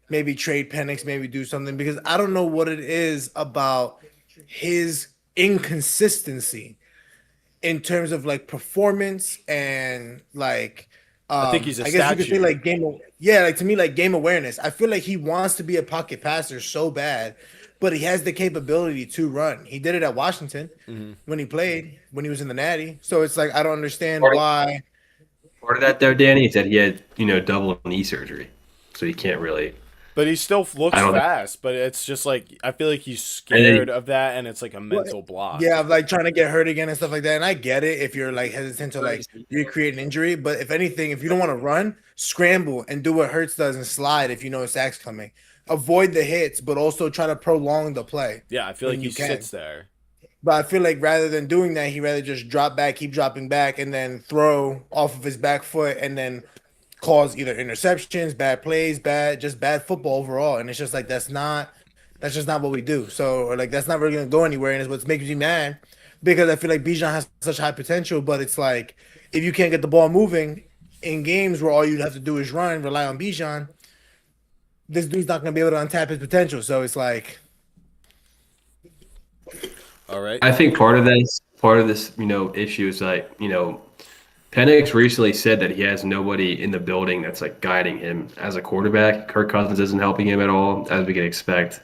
Maybe trade Penix, maybe do something, because I don't know what it is about his inconsistency in terms of like performance and like I think he's a I guess statue. you could say like like to me like game awareness. I feel like he wants to be a pocket passer so bad, but he has the capability to run. He did it at Washington when he played, when he was in the Natty. So it's like I don't understand why. Part of that though, Danny, is that he had double knee surgery, so he can't really. But he still looks fast, but it's just like I feel like he's scared of that, and it's like a mental block. Yeah, like trying to get hurt again and stuff like that. And I get it if you're like hesitant to like recreate an injury, but if anything, if you don't want to run, scramble and do what Hurts does and slide if you know a sack's coming. Avoid the hits, but also try to prolong the play. Yeah, I feel like he sits there. But I feel like rather than doing that, he'd rather just drop back, keep dropping back, and then throw off of his back foot and then cause either interceptions, bad plays, bad football overall. And it's just like that's just not what we do. So or like that's not really gonna go anywhere, and it's what makes me mad because I feel like Bijan has such high potential, but it's like if you can't get the ball moving in games where all you have to do is rely on Bijan, this dude's not gonna be able to untap his potential. So it's like all right. I think part of this issue is like, Penix recently said that he has nobody in the building that's like guiding him as a quarterback. Kirk Cousins isn't helping him at all, as we can expect.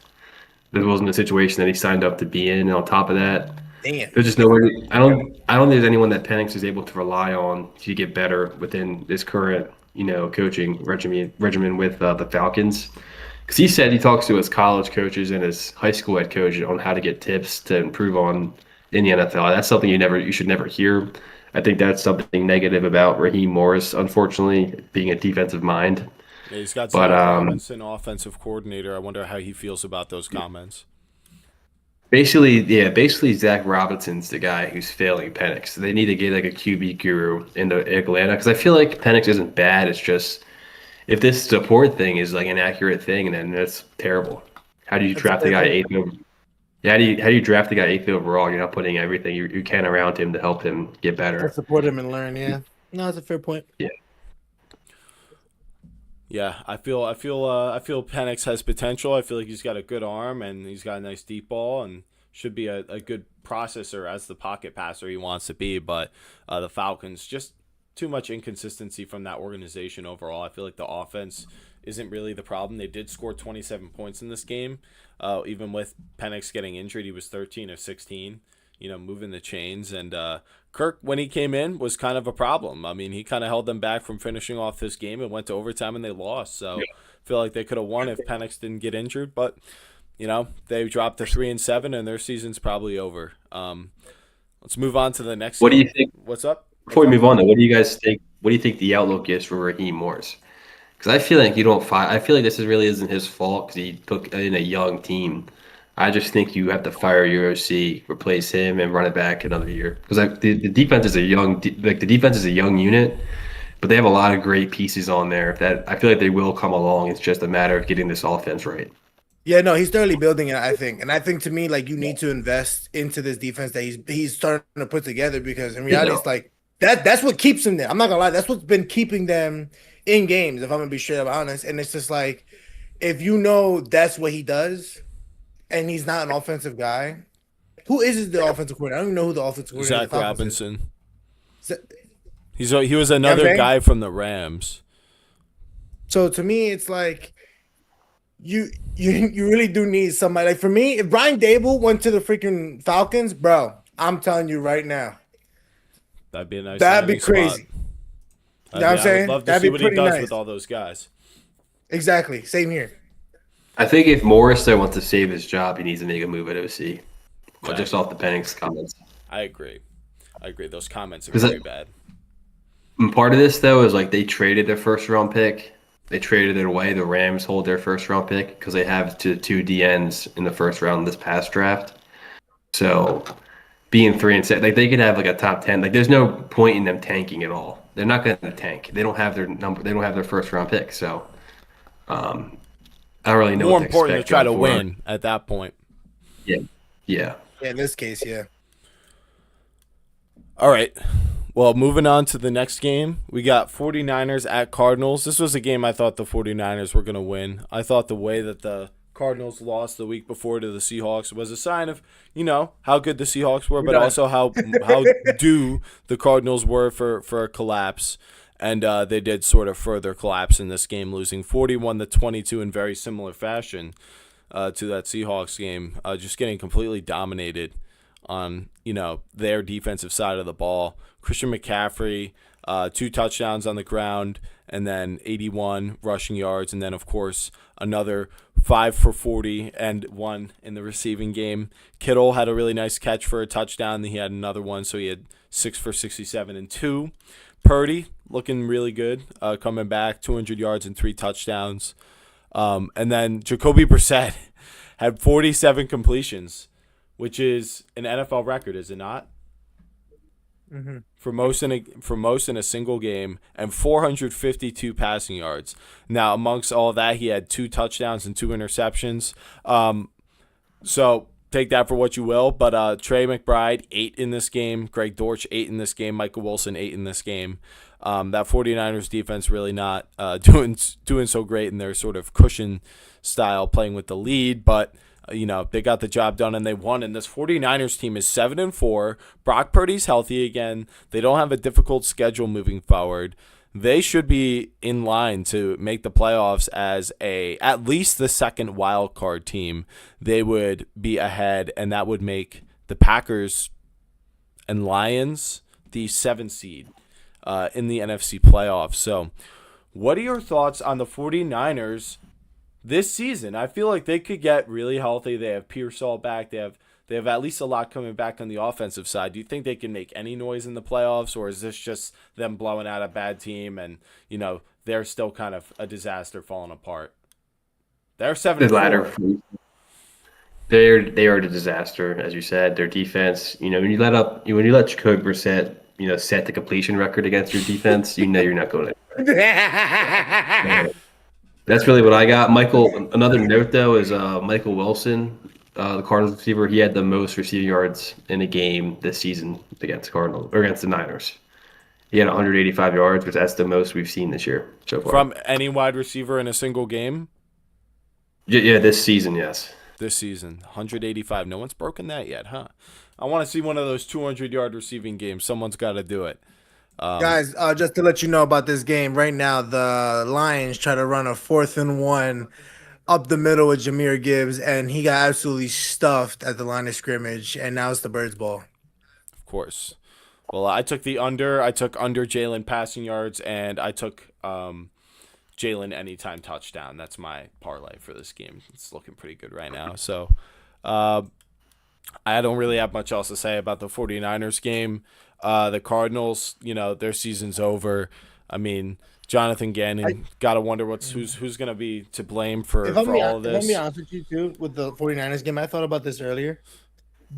This wasn't a situation that he signed up to be in. And on top of that, there's just nobody. I don't think there's anyone that Penix is able to rely on to get better within this current, coaching regimen with the Falcons. Because he said he talks to his college coaches and his high school head coach on how to get tips to improve on in the NFL. That's something you should never hear. I think that's something negative about Raheem Morris, unfortunately, being a defensive mind. Yeah, he's got Zach Robinson, offensive coordinator. I wonder how he feels about those comments. Basically, Zach Robinson's the guy who's failing Penix. They need to get like a QB guru into Atlanta because I feel like Penix isn't bad. It's just if this support thing is like an accurate thing, then that's terrible. How do you draft the guy eighth over? Yeah, how do you draft the guy eighth overall? You're not putting everything you can around him to help him get better. To support him and learn. Yeah, no, that's a fair point. Yeah. Yeah, I feel Penix has potential. I feel like he's got a good arm and he's got a nice deep ball and should be a good processor as the pocket passer he wants to be. But the Falcons, just too much inconsistency from that organization overall. I feel like the offense isn't really the problem. They did score 27 points in this game. Even with Penix getting injured, he was 13 of 16, moving the chains. And Kirk, when he came in, was kind of a problem. I mean, he kind of held them back from finishing off this game and went to overtime and they lost. So I feel like they could have won if Penix didn't get injured. But, they dropped to 3-7 and their season's probably over. Let's move on to the next What do you think? What's up? Before we move on, though, what do you guys think? What do you think the outlook is for Raheem Morris? Because I feel like I feel like this really isn't his fault because he took in a young team. I just think you have to fire your OC, replace him, and run it back another year. Because the defense is a young unit, but they have a lot of great pieces on there. That I feel like they will come along. It's just a matter of getting this offense right. Yeah, no, he's thoroughly building it, I think. And I think to me, like you need to invest into this defense that he's starting to put together because in reality, it's like that's what keeps him there. I'm not gonna lie, that's what's been keeping them in games, if I'm gonna be straight up honest. And it's just like if that's what he does and he's not an offensive guy, Who is the offensive coordinator? I don't even know who the offensive coordinator Zach of the Falcons is. Robinson. Z- He was another guy from the Rams. So to me, it's like you really do need somebody. Like for me, if Brian Dable went to the freaking Falcons, bro, I'm telling you right now, That'd be a nice. that'd be landing spot. crazy. You know what I'm I saying? would love to That'd see be what he pretty does nice. with all those guys. Exactly. Same here. I think if Morris though wants to save his job, he needs to make a move at OC. Well, Right. just off the Penix comments. I agree. Those comments are 'Cause very bad. And part of this though is like they traded their first round pick. They traded it away. The Rams hold their first round pick because they have two DNs in the first round of this past draft. So being 3 and 6, like they could have like a top 10. Like there's no point in them tanking at all. They're not going to tank. They don't have their number. They don't have their first round pick. So I don't really know. More what important to expect try to going forward. win at that point. Yeah. Yeah, in this case, yeah. All right. Well, moving on to the next game, we got 49ers at Cardinals. This was a game I thought the 49ers were going to win. I thought the way that the Cardinals lost the week before to the Seahawks was a sign of, how good the Seahawks were, but also how due the Cardinals were for a collapse. And they did sort of further collapse in this game, losing 41-22 in very similar fashion to that Seahawks game, just getting completely dominated on, their defensive side of the ball. Christian McCaffrey, 2 touchdowns on the ground, and then 81 rushing yards, and then, of course, another 5 for 40 and 1 in the receiving game. Kittle had a really nice catch for a touchdown. He had another one, so he had 6 for 67 and 2. Purdy looking really good, coming back, 200 yards and 3 touchdowns. And then Jacoby Brissett had 47 completions, which is an NFL record, is it not? Mm-hmm. For most in a single game, and 452 passing yards. Now, amongst all that, he had 2 touchdowns and 2 interceptions. So take that for what you will. But Trey McBride, 8 in this game. Greg Dortch, 8 in this game. Michael Wilson, 8 in this game. That 49ers defense really not doing so great in their sort of cushion style, playing with the lead, but they got the job done and they won. And this 49ers team is 7-4. Brock Purdy's healthy again. They don't have a difficult schedule moving forward. They should be in line to make the playoffs as at least the second wild card team. They would be ahead, and that would make the Packers and Lions the 7th seed in the NFC playoffs. So what are your thoughts on the 49ers this season? I feel like they could get really healthy. They have Pearsall back. They have at least a lot coming back on the offensive side. Do you think they can make any noise in the playoffs, or is this just them blowing out a bad team and, they're still kind of a disaster falling apart? They're 7-4. The latter. They are a disaster, as you said. Their defense, when you let Jacoby Brissett, set the completion record against your defense, you're not going to. That's really what I got. Michael, another note, though, is Michael Wilson, the Cardinals receiver. He had the most receiving yards in a game this season against the Niners. He had 185 yards, which that's the most we've seen this year so far. From any wide receiver in a single game? Yeah, this season, yes. This season, 185. No one's broken that yet, huh? I want to see one of those 200-yard receiving games. Someone's got to do it. Guys, just to let you know about this game, right now the Lions try to run a 4th and 1 up the middle with Jahmyr Gibbs, and he got absolutely stuffed at the line of scrimmage, and now it's the Birds' ball. Of course. Well, I took the under. I took under Jalen passing yards, and I took Jalen anytime touchdown. That's my parlay for this game. It's looking pretty good right now. So I don't really have much else to say about the 49ers game. The Cardinals, their season's over. I mean, Jonathan Gannon, gotta wonder who's gonna be to blame for all of this. If I'm be honest with you too, with the 49ers game, I thought about this earlier.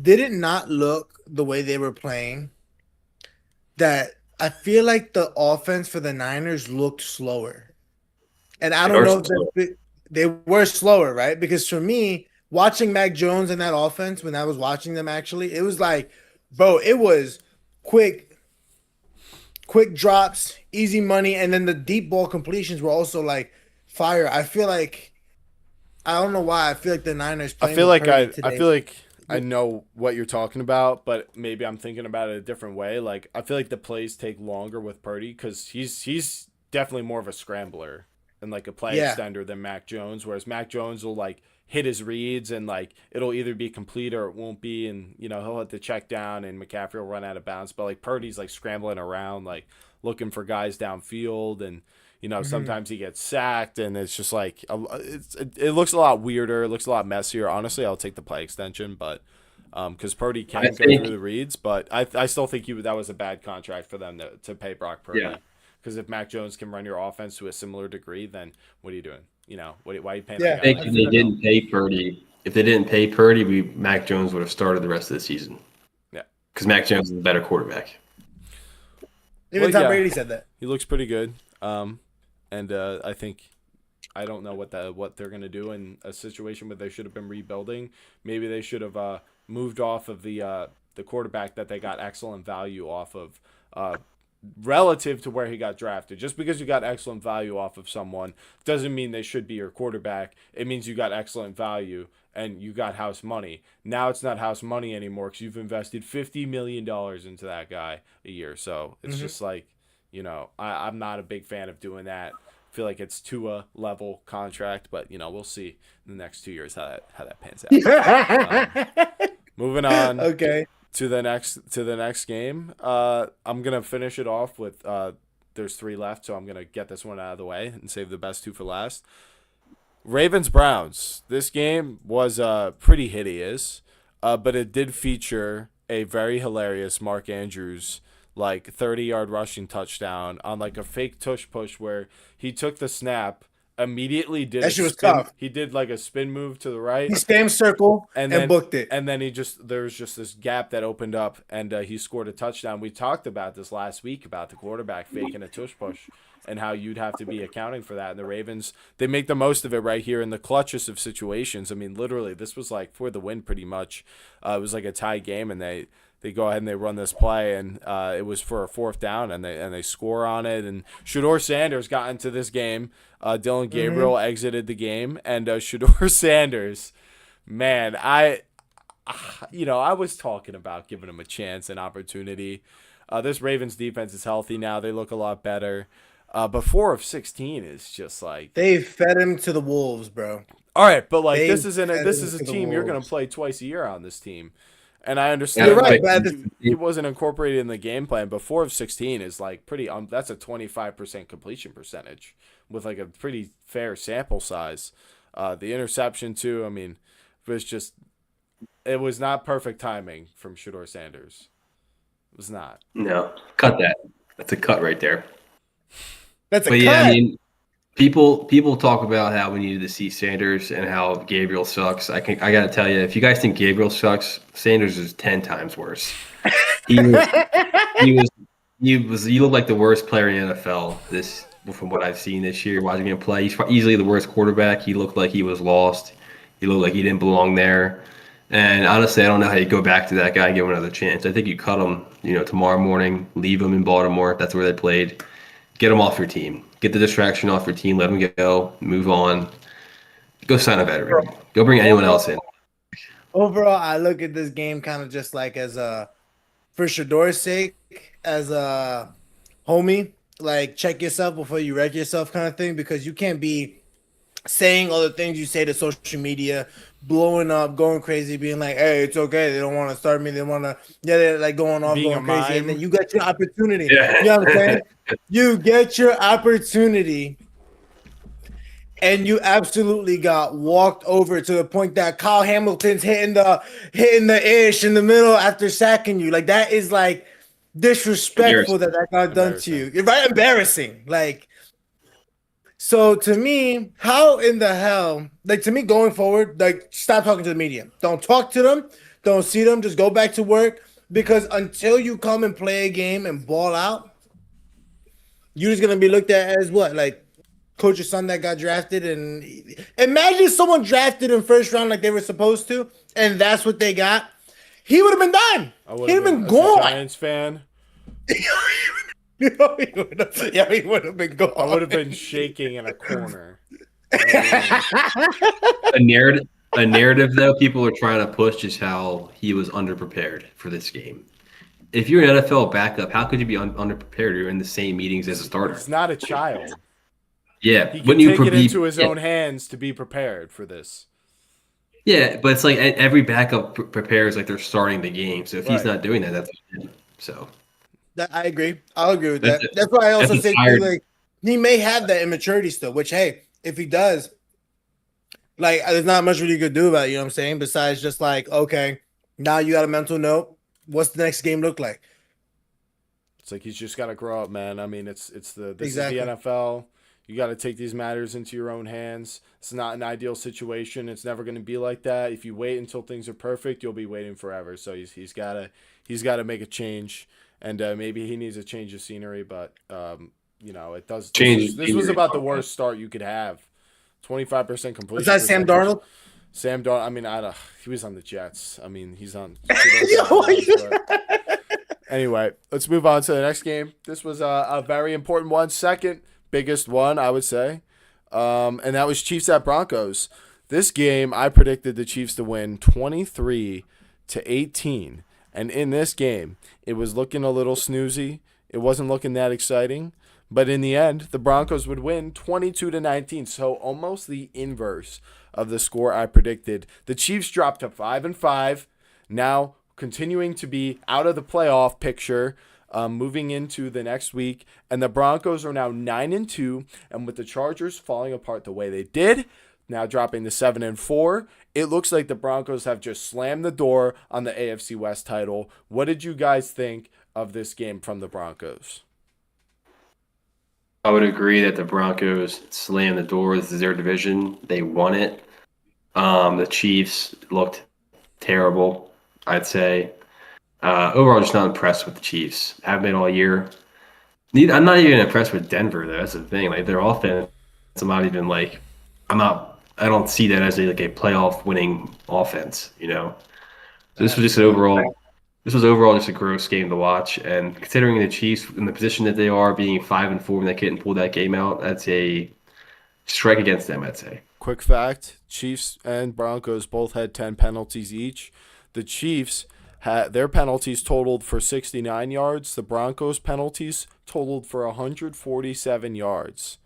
Did it not look the way they were playing? That I feel like the offense for the Niners looked slower, and I don't know if they were slower, right? Because for me, watching Mac Jones in that offense, when I was watching them, actually, it was like, bro, it was quick drops, easy money, and then the deep ball completions were also like fire. I feel like, I don't know why, I feel like the Niners. I feel like I know what you're talking about, but maybe I'm thinking about it a different way. Like, I feel like the plays take longer with Purdy because he's definitely more of a scrambler and like a play Yeah. extender than Mac Jones. Whereas Mac Jones will like hit his reads and like it'll either be complete or it won't be, and he'll hit the check down and McCaffrey will run out of bounds. But like Purdy's like scrambling around, like looking for guys downfield and. Sometimes he gets sacked, and it's just like it looks a lot weirder. It looks a lot messier. Honestly, I'll take the play extension, but because Purdy can go through the reads, but I still think that was a bad contract for them to pay Brock Purdy. Yeah. Because if Mac Jones can run your offense to a similar degree, then what are you doing? Why are you paying? Yeah. That guy? I think if they didn't pay Purdy, Mac Jones would have started the rest of the season. Yeah, because Mac Jones is a better quarterback. Even Tom Brady said that. He looks pretty good. And I think I don't know what they're gonna do in a situation where they should have been rebuilding. Maybe they should have moved off of the quarterback that they got excellent value off of, relative to where he got drafted. Just because you got excellent value off of someone doesn't mean they should be your quarterback. It means you got excellent value and you got house money. Now it's not house money anymore because you've invested $50 million into that guy a year. So it's just like. I'm not a big fan of doing that. I feel like it's Tua level contract, but we'll see in the next 2 years how that pans out. Moving on. Okay. To the next game. I'm gonna finish it off with there's 3 left, so I'm gonna get this one out of the way and save the best 2 for last. Ravens Browns. This game was pretty hideous, but it did feature a very hilarious Mark Andrews. Like 30-yard rushing touchdown on like a fake tush push where he took the snap, immediately did that shit was tough. He did like a spin move to the right. He spam circle and then booked it. And then there was just this gap that opened up and he scored a touchdown. We talked about this last week about the quarterback faking a tush push and how you'd have to be accounting for that. And the Ravens, they make the most of it right here in the clutchest of situations. I mean, literally, this was like for the win pretty much. It was like a tie game, and they go ahead and they run this play, and it was for a 4th down, and they score on it. And Shedeur Sanders got into this game. Dylan Gabriel exited the game, and Shedeur Sanders, man, I was talking about giving him a chance, an opportunity. This Ravens defense is healthy now. They look a lot better. But 4 of 16 is just like they fed him to the wolves, bro. All right, but like this is a team you're gonna play twice a year on this team. And I understand You're right, but he wasn't incorporated in the game plan, but 4 of 16 is like pretty. That's a 25% completion percentage with like a pretty fair sample size. The interception too. I mean, it was not perfect timing from Shedeur Sanders. It was not. No, cut that. That's a cut right there. That's a but cut. Yeah, I mean, people talk about how we needed to see Sanders and how Gabriel sucks. I got to tell you, if you guys think Gabriel sucks, Sanders is 10 times worse. He looked like the worst player in the NFL from what I've seen this year. Watching him play, he's easily the worst quarterback. He looked like he was lost. He looked like he didn't belong there. And honestly, I don't know how you go back to that guy and give him another chance. I think you cut him, tomorrow morning, leave him in Baltimore. That's where they played. Get him off your team. Get the distraction off your team. Let him go. Move on. Go sign a veteran. Go bring anyone else in. Overall, I look at this game kind of just like as for Shedeur's sake, as a homie, like check yourself before you wreck yourself kind of thing, because you can't be saying all the things you say to social media, blowing up, going crazy, being like, hey, it's okay. They don't want to start me. They want to, they're like going off, going crazy. And then you got your opportunity. Yeah. You know what I'm saying? You get your opportunity. And you absolutely got walked over to the point that Kyle Hamilton's hitting the ish in the middle after sacking you. Like, that is like disrespectful that got done to you. You're right, embarrassing. Like, so to me, how in the hell, like, to me going forward, like, stop talking to the media. Don't talk to them. Don't see them. Just go back to work, because until you come and play a game and ball out, you're just gonna be looked at as what, like, coach's son that got drafted. And imagine someone drafted in first round like they were supposed to, and that's what they got. He would have been done. He'd have been gone. Giants fan. He would have been gone. I would have been shaking in a corner. A a narrative though people are trying to push is how he was underprepared for this game. If you're an NFL backup, how could you be underprepared? You're in the same meetings as a starter. He's not a child. Yeah, He can wouldn't you take it be? into his Yeah, own hands to be prepared for this. yeah, but it's like every backup prepares like they're starting the game. So if he's Right. not doing that, that's on him. So I agree. I'll agree with that's that. That's why I that's also a say too, tired. like he may have that immaturity still. Which hey, if he does, like there's not much really you could do about it. You know what I'm saying? Besides just like okay, now you got a mental note. What's the next game look like? It's like he's just got to grow up, man. I mean, this is the Exactly. NFL. You got to take these matters into your own hands. It's not an ideal situation. It's never going to be like that. If you wait until things are perfect, you'll be waiting forever. So he's got to make a change, and maybe he needs a change of scenery. But it does. This was about the worst start you could have. 25% Was completion that Sam percentage. Darnold? Sam Darnold. I mean, he was on the Jets. I mean, he's on. Yo, Anyway, let's move on to the next game. This was a very important one, second biggest one, I would say, and that was Chiefs at Broncos. This game, I predicted the Chiefs to win 23-18, and in this game, it was looking a little snoozy. It wasn't looking that exciting, but in the end, the Broncos would win 22-19. So almost the inverse of the score I predicted. The Chiefs dropped to 5-5. Now continuing to be out of the playoff picture, moving into the next week, and the Broncos are now 9-2, and with the Chargers falling apart the way they did, now dropping to 7-4, it looks like the Broncos have just slammed the door on the AFC West title. What did you guys think of this game from the Broncos? I would agree that the Broncos slammed the door. This is their division. They won it. The Chiefs looked terrible, I'd say. Overall, just not impressed with the Chiefs. Haven't been all year. I'm not even impressed with Denver, though. That's the thing. Like their offense, I'm not even like. I'm not. I don't see that as a playoff winning offense. So this was just an overall. This was overall just a gross game to watch. And considering the Chiefs in the position that they are, being 5-4 when they couldn't pull that game out, that's a strike against them, I'd say. Quick fact, Chiefs and Broncos both had 10 penalties each. The Chiefs had their penalties totaled for 69 yards. The Broncos penalties totaled for 147 yards.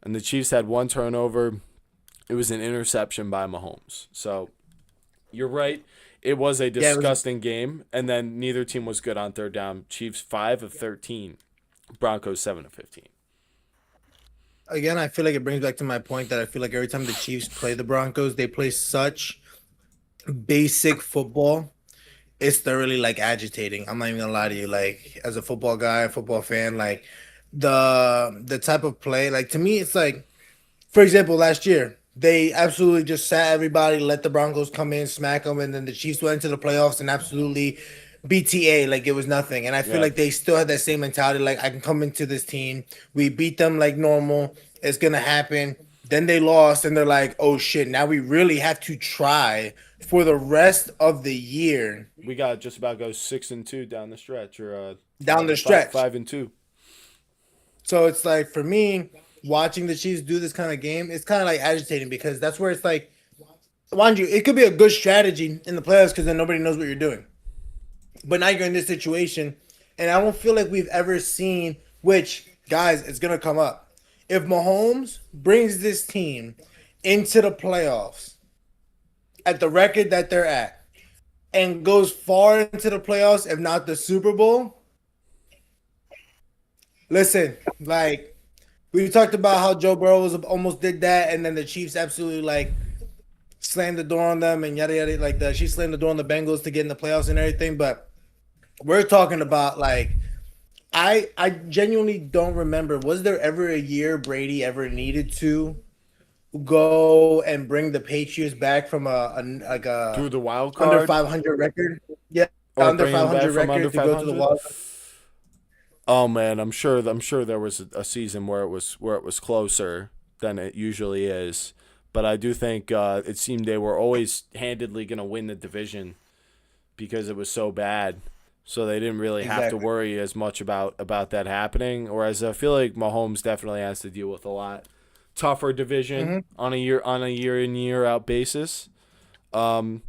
And the Chiefs had one turnover. It was an interception by Mahomes. So you're right. It was a disgusting game. And then neither team was good on third down. Chiefs 5 of 13. Broncos 7 of 15. Again, I feel like it brings back to my point that I feel like every time the Chiefs play the Broncos, they play such basic football. It's thoroughly like agitating. I'm not even gonna lie to you. Like as a football guy, a football fan, like the type of play, like to me, it's like, for example, last year they absolutely just sat everybody, let the Broncos come in, smack them, and then the Chiefs went into the playoffs and absolutely BTA like it was nothing. And I feel like they still had that same mentality. Like I can come into this team, we beat them like normal. It's gonna happen. Then they lost, and they're like, "Oh shit! Now we really have to try for the rest of the year." We got just about go 6-2 down the stretch, or Down the stretch. 5-2. So it's like for me, watching the Chiefs do this kind of game, it's kind of like agitating because that's where it's like, mind you, it could be a good strategy in the playoffs because then nobody knows what you're doing. But now you're in this situation, and I don't feel like we've ever seen, which, guys, it's going to come up. If Mahomes brings this team into the playoffs at the record that they're at and goes far into the playoffs, if not the Super Bowl, listen, like, we talked about how Joe Burrow almost did that, and then the Chiefs absolutely, like, slammed the door on them and yada, yada. Like, the Chiefs slammed the door on the Bengals to get in the playoffs and everything, but we're talking about, like, I genuinely don't remember. Was there ever a year Brady ever needed to go and bring the Patriots back from a Through the wild card? under 500 record? Yeah, Or under bring them back 500 from record under to go to the 500? wild. Oh man, I'm sure there was a season where it was closer than it usually is. But I do think it seemed they were always handedly going to win the division because it was so bad. So they didn't really have to worry as much about that happening. Whereas I feel like Mahomes definitely has to deal with a lot tougher division on a year in year out basis. So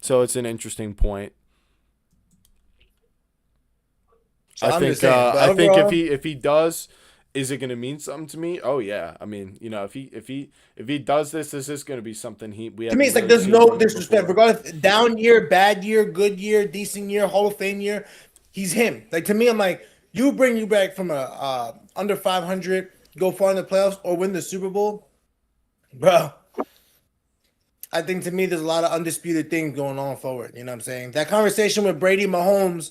it's an interesting point. So I I'm think just saying, but I think overall, if he does, is it going to mean something to me? Oh yeah. I mean, if he does this is going to be something we to me, haven't it's like really there's seen no from him disrespect. before. Regardless, down year, bad year, good year, decent year, Hall of Fame year, he's him. Like to me, I'm like, you bring you back from a under 500, go far in the playoffs, or win the Super Bowl, bro. I think to me, there's a lot of undisputed things going on forward. You know what I'm saying? That conversation with Brady Mahomes,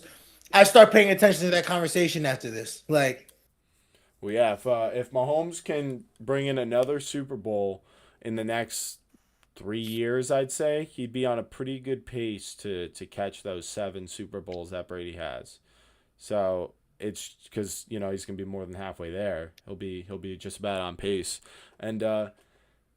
I start paying attention to that conversation after this. Like, Well, yeah, if Mahomes can bring in another Super Bowl in the next 3 years, I'd say he'd be on a pretty good pace to catch those 7 Super Bowls that Brady has. So it's because he's gonna be more than halfway there. He'll be just about on pace, and but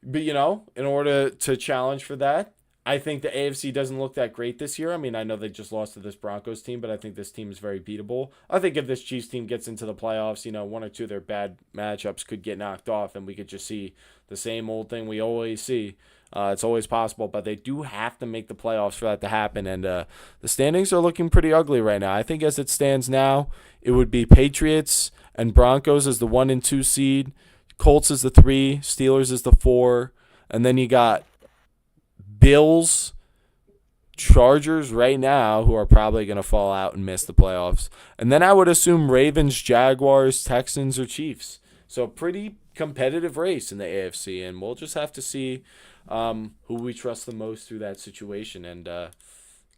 in order to challenge for that, I think the AFC doesn't look that great this year. I mean, I know they just lost to this Broncos team, but I think this team is very beatable. I think if this Chiefs team gets into the playoffs, one or two of their bad matchups could get knocked off, and we could just see the same old thing we always see. It's always possible, but they do have to make the playoffs for that to happen, and the standings are looking pretty ugly right now. I think as it stands now, it would be Patriots and Broncos as the 1 and 2 seed, Colts is the 3, Steelers is the 4, and then you got Bills, Chargers right now, who are probably going to fall out and miss the playoffs. And then I would assume Ravens, Jaguars, Texans, or Chiefs. So pretty competitive race in the AFC, and we'll just have to see who we trust the most through that situation. And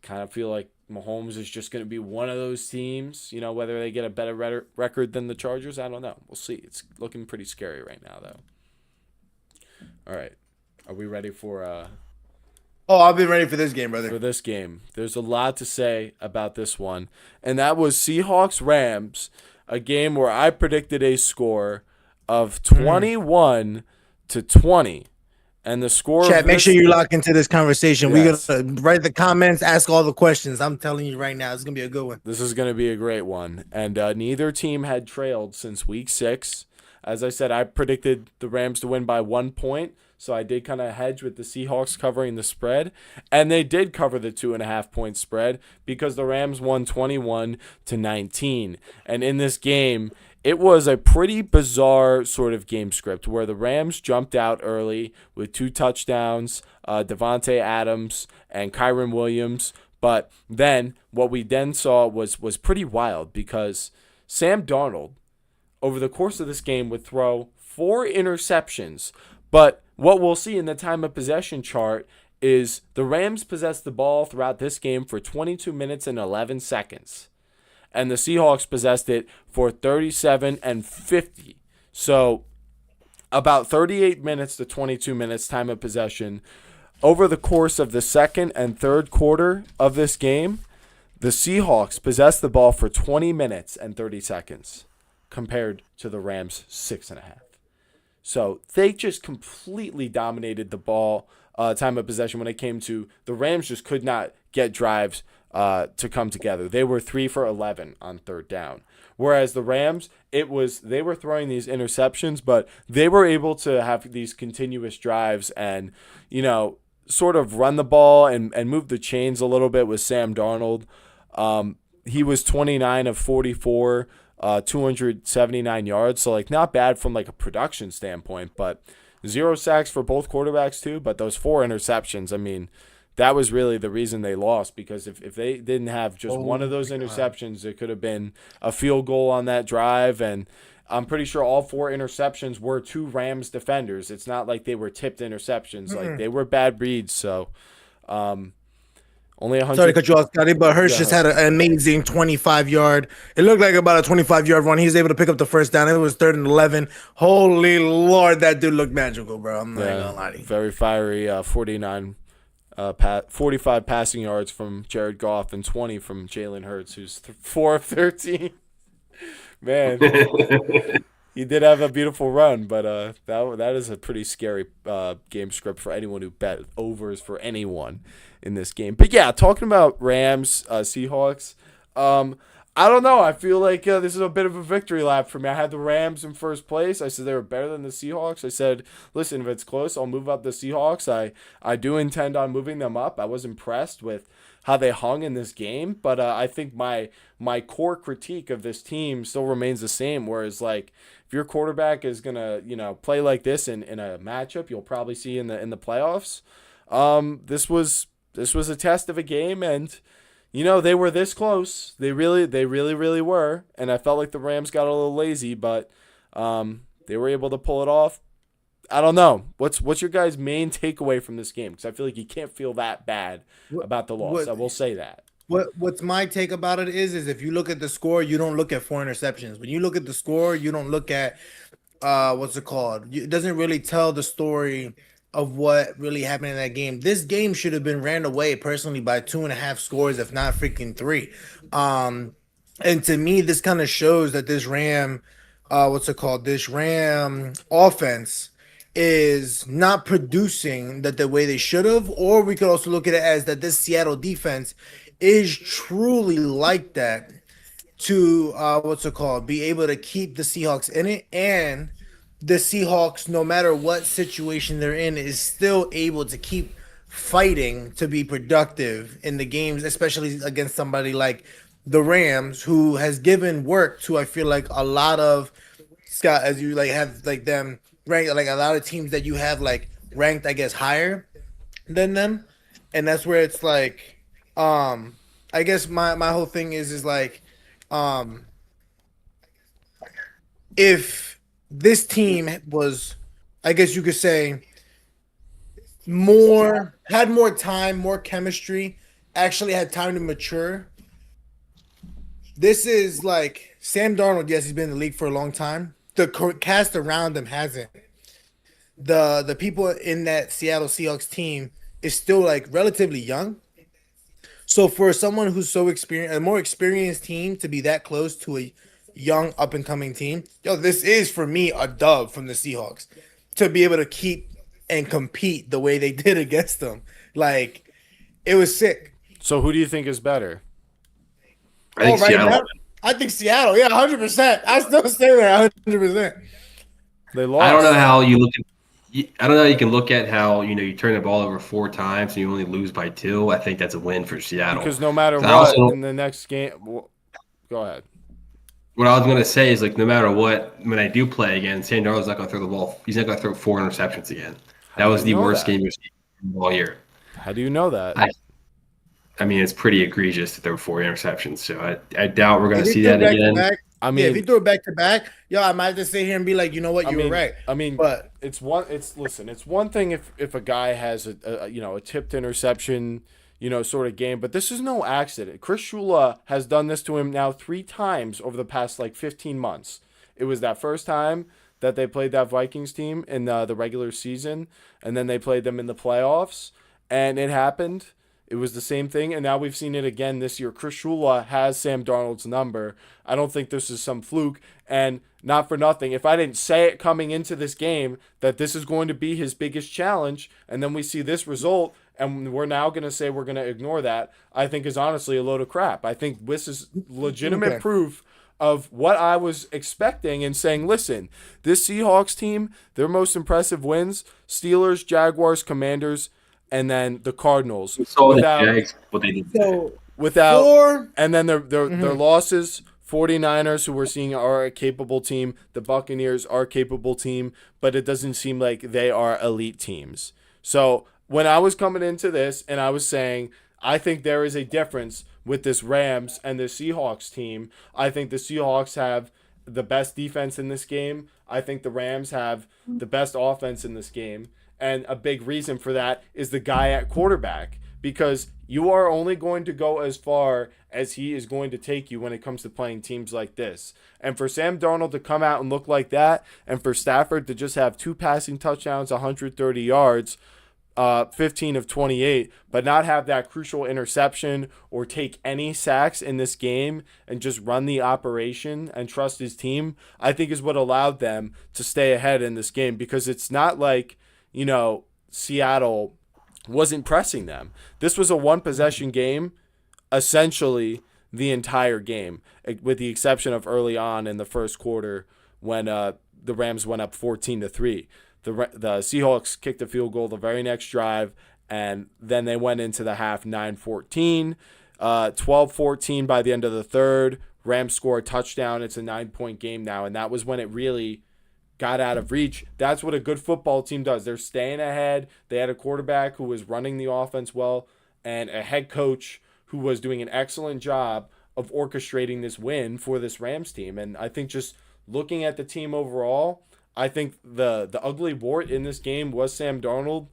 kind of feel like Mahomes is just going to be one of those teams, whether they get a better record than the Chargers, I don't know. We'll see. It's looking pretty scary right now, though. All right. Are we ready for oh, I've been ready for this game, brother. for this game? There's a lot to say about this one, and that was Seahawks-Rams, a game where I predicted a score of 21-20. And the score Chat, of make this, sure you lock into this conversation. Yes. We gotta write the comments, ask all the questions. I'm telling you right now, it's gonna be a good one. This is going to be a great one. And neither team had trailed since week 6. As I said, I predicted the Rams to win by 1 point. So I did kind of hedge with the Seahawks covering the spread. And they did cover the 2.5-point spread because the Rams won 21-19. And in this game, it was a pretty bizarre sort of game script where the Rams jumped out early with 2 touchdowns, Devontae Adams and Kyron Williams. But then what we then saw was pretty wild because Sam Darnold, over the course of this game, would throw 4 interceptions. But what we'll see in the time of possession chart is the Rams possessed the ball throughout this game for 22 minutes and 11 seconds. And the Seahawks possessed it for 37 and 50. So about 38 minutes to 22 minutes time of possession. Over the course of the second and third quarter of this game, the Seahawks possessed the ball for 20 minutes and 30 seconds compared to the Rams' 6.5. So they just completely dominated the ball time of possession when it came to the Rams just could not get drives to come together. They were 3 for 11 on third down. Whereas the Rams, they were throwing these interceptions, but they were able to have these continuous drives and, sort of run the ball and move the chains a little bit with Sam Darnold. He was 29 of 44. 279 yards, so not bad from a production standpoint, but 0 sacks for both quarterbacks too. But those 4 interceptions, I mean, that was really the reason they lost, because if they didn't have just one of those interceptions, it could have been a field goal on that drive. And I'm pretty sure all 4 interceptions were to Rams defenders. It's not like they were tipped interceptions, they were bad reads. So only 100. Sorry to cut you off, Scotty, but Hurst just had an amazing 25-yard. It looked like about a 25-yard run. He was able to pick up the first down. It was 3rd and 11. Holy Lord, that dude looked magical, bro. I'm not even gonna lie to you. Very fiery. 45 passing yards from Jared Goff and 20 from Jalen Hurts, who's 4 of 13. Man, he did have a beautiful run, but that is a pretty scary game script for anyone who bet overs for anyone in this game. But yeah, talking about Rams, Seahawks, I I don't know. I feel like this is a bit of a victory lap for me. I had the Rams in first place. I said they were better than the Seahawks. I said, listen, if it's close, I'll move up the Seahawks. I do intend on moving them up. I was impressed with how they hung in this game, but I think my core critique of this team still remains the same. Whereas, like, if your quarterback is gonna play like this in a matchup, you'll probably see in the playoffs. This was a test of a game, and they were this close. They really were. And I felt like the Rams got a little lazy, but they were able to pull it off. I don't know. What's your guys' main takeaway from this game? Because I feel like you can't feel that bad about the loss. I will say that. What's my take about it is if you look at the score, you don't look at 4 interceptions. When you look at the score, you don't look at what's it called? It doesn't really tell the story of what really happened in that game. This game should have been ran away personally by 2.5 scores, if not freaking 3. And to me, this kind of shows that this Ram offense is not producing the way they should have. Or we could also look at it as that this Seattle defense is truly like that to be able to keep the Seahawks in it, and the Seahawks, no matter what situation they're in, is still able to keep fighting to be productive in the games, especially against somebody like the Rams, who has given work to, I feel like, a lot of Scott, as you have them ranked, like a lot of teams that you have ranked, I guess, higher than them. And that's where it's I guess my whole thing is if this team was, I guess you could say, had more time, more chemistry, actually had time to mature. This is Sam Darnold. Yes, he's been in the league for a long time. The cast around him hasn't. The people in that Seattle Seahawks team is still relatively young. So for someone who's so experienced, a more experienced team, to be that close to a young up and coming team, this is for me a dub from the Seahawks to be able to keep and compete the way they did against them. It was sick. So who do you think is better? I think Seattle. Now, I think Seattle. Yeah, 100%. I still say that 100%. They lost. I don't know how you look at. I don't know how you can look at how you turn the ball over 4 times and you only lose by 2. I think that's a win for Seattle. Because no matter what in the next game, go ahead. What I was going to say is no matter what, when I do play again, Sam Darnold's not going to throw the ball. He's not going to throw 4 interceptions again. That was the worst game we've seen all year. How do you know that? I mean, it's pretty egregious to throw 4 interceptions. So I doubt we're going to see that again. If he threw it back to back, I might just sit here and be like, you know what, you were right. I mean, but it's one thing if a guy has a tipped interception, sort of game, but this is no accident. Chris Shula has done this to him now 3 times over the past 15 months. It was that first time that they played that Vikings team in the regular season, and then they played them in the playoffs, and it happened. It was the same thing, and now we've seen it again this year. Chris Shula has Sam Darnold's number. I don't think this is some fluke, and not for nothing. If I didn't say it coming into this game that this is going to be his biggest challenge, and then we see this result, and we're now going to say we're going to ignore that, I think is honestly a load of crap. I think this is legitimate proof of what I was expecting and saying, listen, this Seahawks team, their most impressive wins, Steelers, Jaguars, Commanders, and then the Cardinals. And then their losses, 49ers, who we're seeing are a capable team, the Buccaneers are a capable team, but it doesn't seem like they are elite teams. So when I was coming into this and I was saying, I think there is a difference with this Rams and the Seahawks team. I think the Seahawks have the best defense in this game. I think the Rams have the best offense in this game. And a big reason for that is the guy at quarterback, because you are only going to go as far as he is going to take you when it comes to playing teams like this. And for Sam Darnold to come out and look like that, and for Stafford to just have 2 passing touchdowns, 130 yards, 15 of 28, but not have that crucial interception or take any sacks in this game and just run the operation and trust his team, I think is what allowed them to stay ahead in this game, because it's not like Seattle wasn't pressing them. This was a 1-possession game, essentially, the entire game, with the exception of early on in the first quarter when the Rams went up 14-3. The Seahawks kicked a field goal the very next drive, and then they went into the half 9-14, 12-14 by the end of the third. Rams score a touchdown. It's a 9-point game now, and that was when it really got out of reach. That's what a good football team does. They're staying ahead. They had a quarterback who was running the offense well and a head coach who was doing an excellent job of orchestrating this win for this Rams team. And I think just looking at the team overall, I think the ugly wart in this game was Sam Darnold.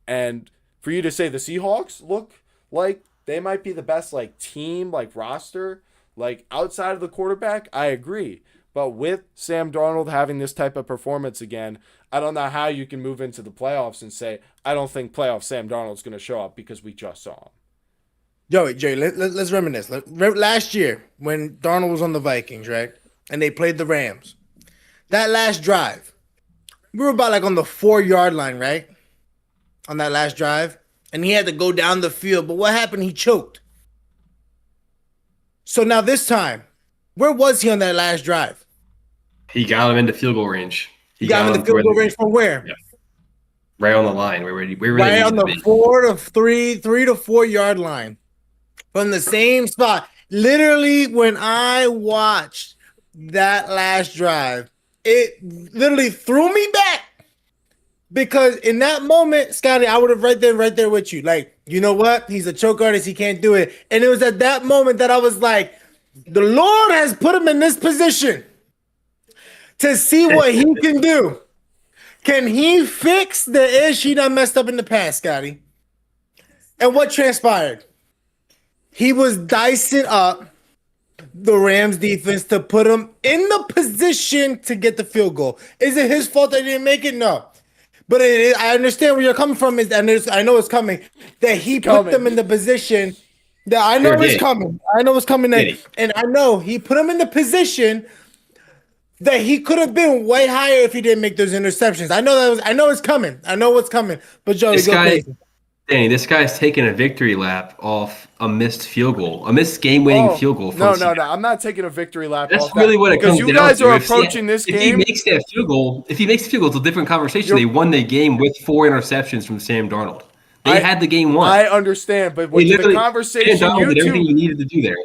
And for you to say the Seahawks look like they might be the best like team, like roster, like outside of the quarterback, I agree. But with Sam Darnold having this type of performance again, I don't know how you can move into the playoffs and say, I don't think playoff Sam Darnold's going to show up because we just saw him. Joey, let's reminisce. Last year, when Darnold was on the Vikings, right, and they played the Rams, that last drive, we were about like on the 4-yard line, right, on that last drive, and he had to go down the field. But what happened? He choked. So now this time, where was he on that last drive? He got him into field goal range. He got him into field goal range from where? Yeah. Right on the line. Where right on the 3 to 4 yard line. From the same spot. Literally, when I watched that last drive, it literally threw me back. Because in that moment, Scotty, I would have right there with you. Like, you know what? He's a choke artist. He can't do it. And it was at that moment that I was like, the Lord has put him in this position to see what he can do. Can he fix the ish he done messed up in the past, Scotty? And what transpired? He was dicing up the Rams defense to put him in the position to get the field goal. Is it his fault that he didn't make it? No. But I understand where you're coming from, I know it's coming, that he put them in the position that I know it's coming. I know it's coming. And I know he put him in the position that he could have been way higher if he didn't make those interceptions. I know it's coming. I know what's coming. But Joey, go crazy. Danny, this guy's taking a victory lap off a missed field goal, a missed game-winning field goal. No. I'm not taking a victory lap. That's off really what it comes down to. Because you guys are approaching this game. If he makes that field goal, it's a different conversation. They won the game with 4 interceptions from Sam Darnold. They had the game won. I understand, but the conversation Sam Darnold did everything he needed to do there.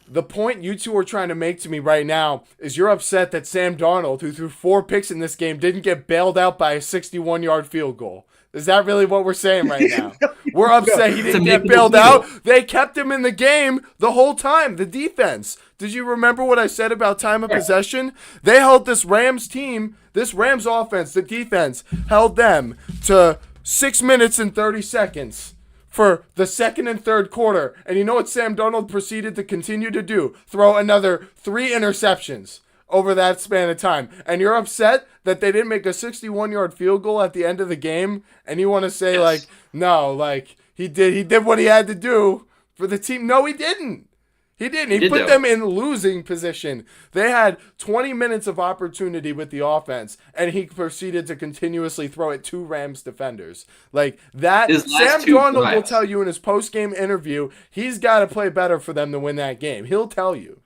The point you two are trying to make to me right now is you're upset that Sam Darnold, who threw 4 picks in this game, didn't get bailed out by a 61-yard field goal. Is that really what we're saying right now? We're upset he didn't get bailed out. They kept him in the game the whole time, the defense. Did you remember what I said about time of possession? They held this Rams team, this Rams offense, the defense, held them to 6 minutes and 30 seconds for the second and third quarter. And you know what Sam Darnold proceeded to continue to do? Throw another 3 interceptions over that span of time. And you're upset that they didn't make a 61-yard field goal at the end of the game, and you want to say, he did what he had to do for the team. No, he didn't. He put them in losing position. They had 20 minutes of opportunity with the offense, and he proceeded to continuously throw at 2 Rams defenders. Like that, Sam Darnold will tell you in his post-game interview, he's got to play better for them to win that game. He'll tell you.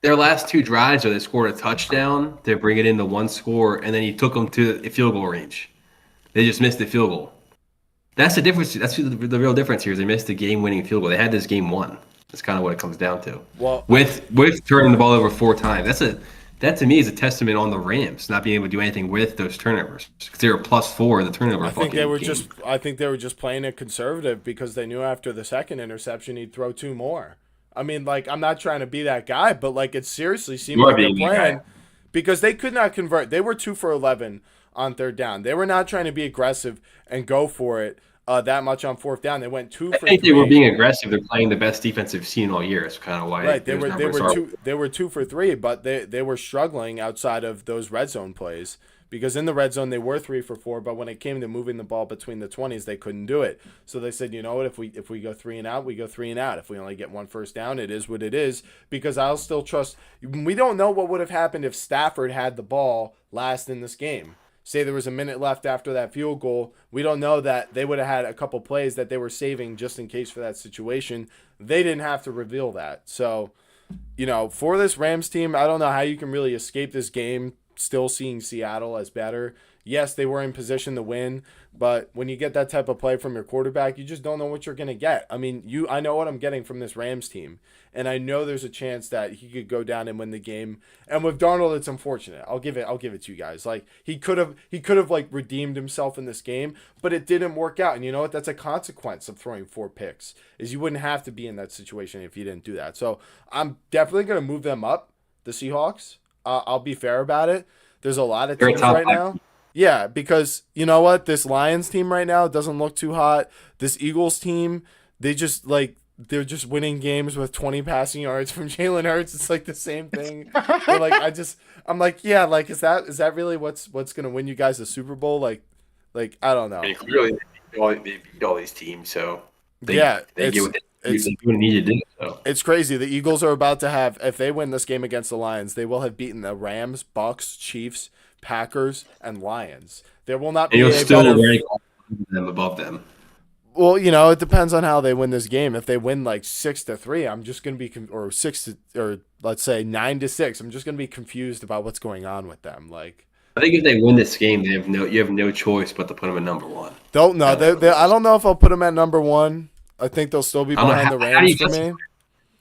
Their last 2 drives, they scored a touchdown to bring it in to 1 score, and then he took them to the field goal range. They just missed the field goal. That's the difference. That's the real difference here is they missed the game-winning field goal. They had this game won. That's kind of what it comes down to. Well, with turning the ball over 4 times, that to me is a testament on the Rams not being able to do anything with those turnovers because they were +4 in the turnover. I think they were just playing it conservative because they knew after the second interception he'd throw 2 more. I mean, I'm not trying to be that guy, but it seriously seemed like a plan because they could not convert. They were 2 for 11 on 3rd down. They were not trying to be aggressive and go for it that much on 4th down. They went 2 for 3. I think they were being aggressive. They're playing the best defense they've seen all year. It's kind of why. Right. They were 2 for 3, but they were struggling outside of those red zone plays. Because in the red zone, they were 3 for 4, but when it came to moving the ball between the 20s, they couldn't do it. So they said, you know what, if we go 3 and out, we go 3 and out. If we only get 1 first down, it is what it is. Because I'll still trust – we don't know what would have happened if Stafford had the ball last in this game. say there was a minute left after that field goal, we don't know that they would have had a couple plays that they were saving just in case for that situation. They didn't have to reveal that. So, for this Rams team, I don't know how you can really escape this game still seeing Seattle as better. Yes, they were in position to win, but when you get that type of play from your quarterback, you just don't know what you're going to get. I mean, I know what I'm getting from this Rams team, and I know there's a chance that he could go down and win the game. And with Darnold, it's unfortunate. I'll give it to you guys. Like he could have like redeemed himself in this game, but it didn't work out. And you know what? That's a consequence of throwing 4 picks. Is you wouldn't have to be in that situation if you didn't do that. So I'm definitely going to move them up, the Seahawks. I'll be fair about it. There's a lot of teams right now. Yeah, because you know what? This Lions team right now doesn't look too hot. This Eagles team, they're just winning games with 20 passing yards from Jalen Hurts. It's like the same thing. But I'm like, yeah, like is that really what's gonna win you guys the Super Bowl? Like I don't know. I mean, clearly they beat all these teams, so they get what they need to do. So it's crazy. The Eagles are about to have, if they win this game against the Lions, they will have beaten the Rams, Bucks, Chiefs, Packers, and Lions. There will not be a still rank them above them. Well, it depends on how they win this game. If they win like 6-3, I'm just going to be or let's say 9-6, I'm just going to be confused about what's going on with them. Like I think if they win this game, you have no choice but to put them at number 1. Don't know. I don't know if I'll put them at number 1. I think they'll still be behind the Rams for me.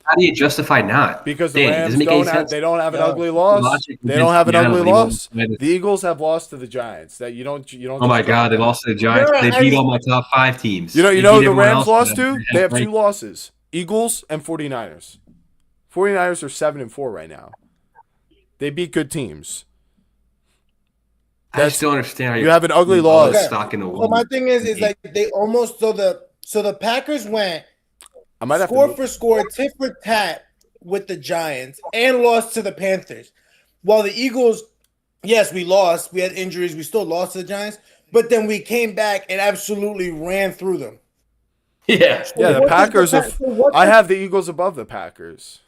How do you justify not? Because the Rams don't have an ugly loss. They don't have an ugly loss. The Eagles have lost to the Giants. That you don't. Oh my God, they lost to the Giants. They beat all my top 5 teams. You know who the Rams lost to? They have 2 losses: Eagles and 49ers. 49ers are 7-4 right now. They beat good teams. I just don't understand how you have an ugly loss. Stock in the well, my thing is like they almost so the Packers went score for score, tit for tat with the Giants and lost to the Panthers. While the Eagles, yes, we lost. We had injuries. We still lost to the Giants. But then we came back and absolutely ran through them. Yeah. The Packers I have the Eagles above the Packers.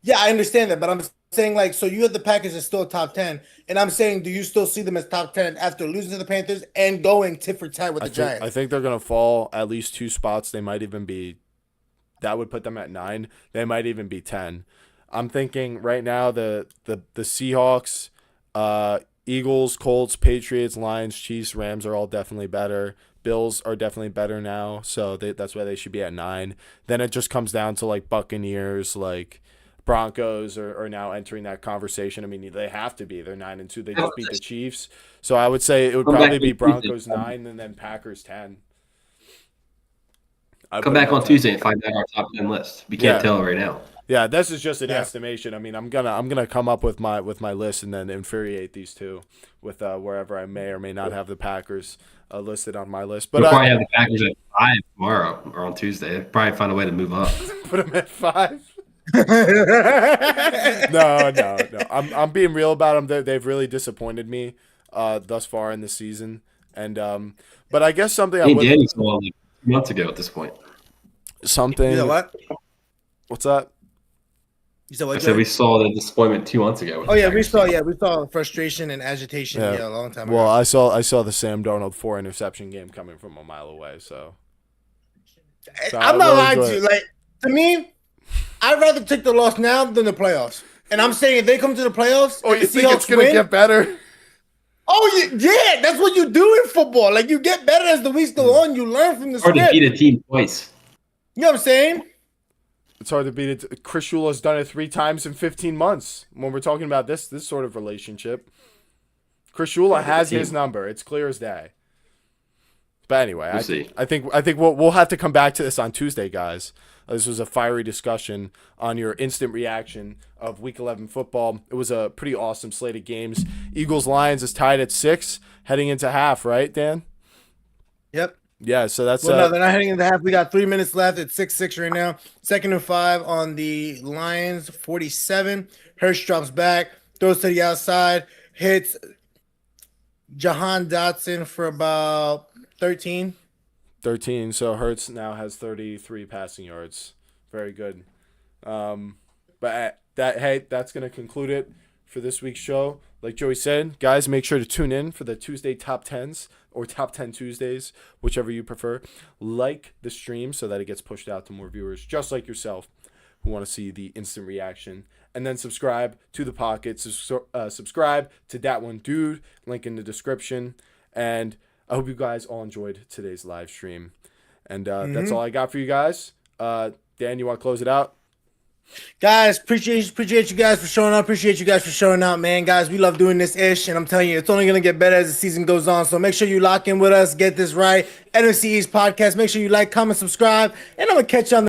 Yeah, I understand that. But I'm saying, like, so you have the Packers as still top 10. And I'm saying, do you still see them as top 10 after losing to the Panthers and going tit for tat with the Giants? I think they're going to fall at least 2 spots. They might even be. That would put them at 9. They might even be 10. I'm thinking right now the Seahawks, Eagles, Colts, Patriots, Lions, Chiefs, Rams are all definitely better. Bills are definitely better now, so that's why they should be at 9. Then it just comes down to like Buccaneers, like Broncos are now entering that conversation. I mean, they have to be. They're 9-2. They just beat the Chiefs, so I would say it would probably be Broncos 9 and then Packers 10. Come back on Tuesday and find out our top 10 list. We can't tell right now. Yeah, this is just an estimation. I mean, I'm gonna come up with my list and then infuriate these two with wherever I may or may not have the Packers listed on my list. But we'll probably have the Packers at 5 tomorrow or on Tuesday. They'll probably find a way to move up. Put them at 5. No. I'm being real about them. They've really disappointed me thus far in the season. And but I guess something I Danny's like 2 months ago at this point. Something. You know what? What's that? You said what? I said we saw the disappointment 2 months ago. We saw frustration and agitation a long time ago. Well, I saw the Sam Darnold 4 interception game coming from a mile away. So I'm not lying to you. Like, to me, I'd rather take the loss now than the playoffs. And I'm saying if they come to the playoffs, you think it's gonna get better? Oh yeah, that's what you do in football. Like, you get better as the weeks go on. You learn from the script. Hard to beat a team twice. You know what I'm saying? It's hard to beat it. Chris Shula's done it 3 times in 15 months. When we're talking about this sort of relationship, Chris Shula has his number. It's clear as day. But anyway, I think we'll have to come back to this on Tuesday, guys. This was a fiery discussion on your instant reaction of Week 11 football. It was a pretty awesome slate of games. Eagles-Lions is tied at 6 heading into half, right, Dan? Yep. Yeah, so that's no, they're not heading into half. We got 3 minutes left. It's 6-6 right now. 2nd and 5 on the Lions, 47. Hurst drops back, throws to the outside, hits Jahan Dotson for about 13. 13. So Hurts now has 33 passing yards. Very good. But that's going to conclude it for this week's show. Like Joey said, guys, make sure to tune in for the Tuesday top 10s or top 10 Tuesdays, whichever you prefer. Like the stream so that it gets pushed out to more viewers just like yourself who want to see the instant reaction. And then subscribe to the Pocket. Subscribe to that one dude. Link in the description. And I hope you guys all enjoyed today's live stream. And that's all I got for you guys. Dan, you want to close it out? Guys, appreciate you guys for showing up. Appreciate you guys for showing out, man. Guys, we love doing this ish, and I'm telling you, it's only gonna get better as the season goes on. So make sure you lock in with us, get this right. NFC East podcast. Make sure you like, comment, subscribe, and I'm gonna catch you on the